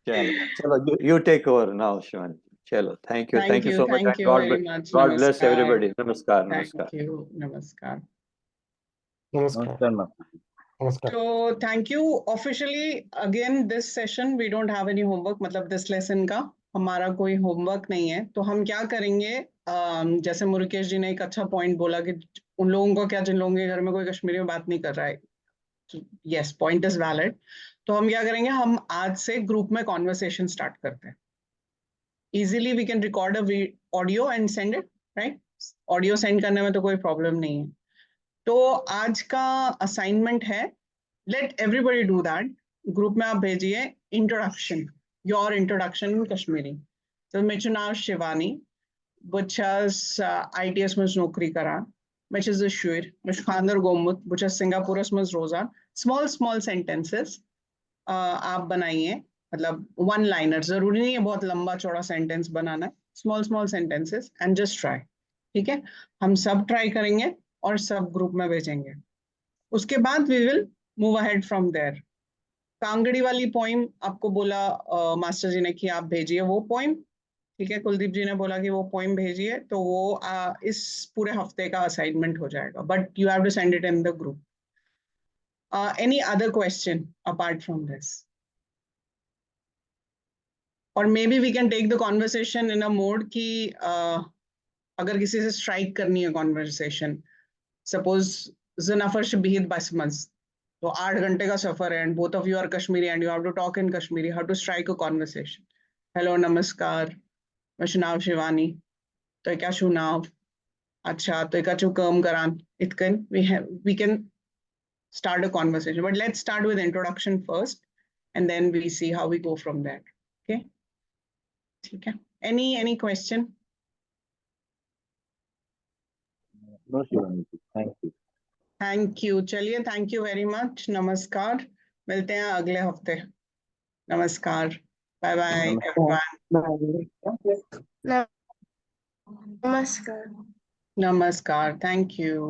चलो you take over now, Shivani. चलो thank you so much. Thank you very much. God bless everybody. Namaskar. Thank you. Namaskar. Namaskar. So thank you. Officially again this session we don't have any homework. मतलब this lesson का हमारा कोई homework नहीं है. तो हम क्या करेंगे, जैसे मुरुकेश जी ने एक अच्छा पॉइंट बोला कि उन लोगों को क्या जिन लोगों के घर में कोई कश्मीरी में बात नहीं कर रहा है. Yes, point is valid. तो हम क्या करेंगे, हम आज से ग्रुप में कॉन्वर्सेशन स्टार्ट करते हैं. Easily we can record a audio and send it, right? Audio send करने में तो कोई प्रॉब्लम नहीं है. तो आज का असाइनमेंट है, let everybody do that. Group में आप भेजिए introduction, your introduction in Kashmiri. तो मैं नाव शिवानी, बट ITS में नौकरी करा. मैं शुर, मैं खानदर गोमुत, बट सिंगापुर में रोजा. स्मॉल सेंटेंसेस आप बनाइए, मतलब वन लाइनर. जरूरी नहीं है बहुत लंबा चौड़ा sentence banana. Small sentences and just try. ठीक है, हम सब ट्राई करेंगे और सब ग्रुप में भेजेंगे। उसके बाद we will move ahead from there. Kangri वाली पोइम आपको बोला मास्टर जी ने कि आप भेजिए वो पोइम, ठीक है। कुलदीप जी ने बोला कि वो पोइम भेजिए, तो वो इस पूरे हफ्ते का असाइनमेंट हो जाएगा, but you have to send it in the group. Any other question apart from this? और maybe we can take the conversation in a mode कि अगर किसी से स्ट्राइक करनी है कॉन्वर्सेशन, सपोज ज़नफर शबीद बसमस, तो 8 घंटे का सफर है and both of you are Kashmiri and you have to talk in Kashmiri, how to strike a conversation? Hello नमस्कार, वैष्णव शिवानी, तो क्या शुनाव, अच्छा तो क्या चुकम करान, इतकन we can start a conversation, but let's start with introduction first and then we see how we go from there. Okay, ठीक है। Any question? No, Shivani, thank you. Thank you, चलिए, thank you very much, नमस्कार, मिलते हैं अगले हफ्ते, नमस्कार, bye bye everyone, नमस्कार। नमस्कार, thank you.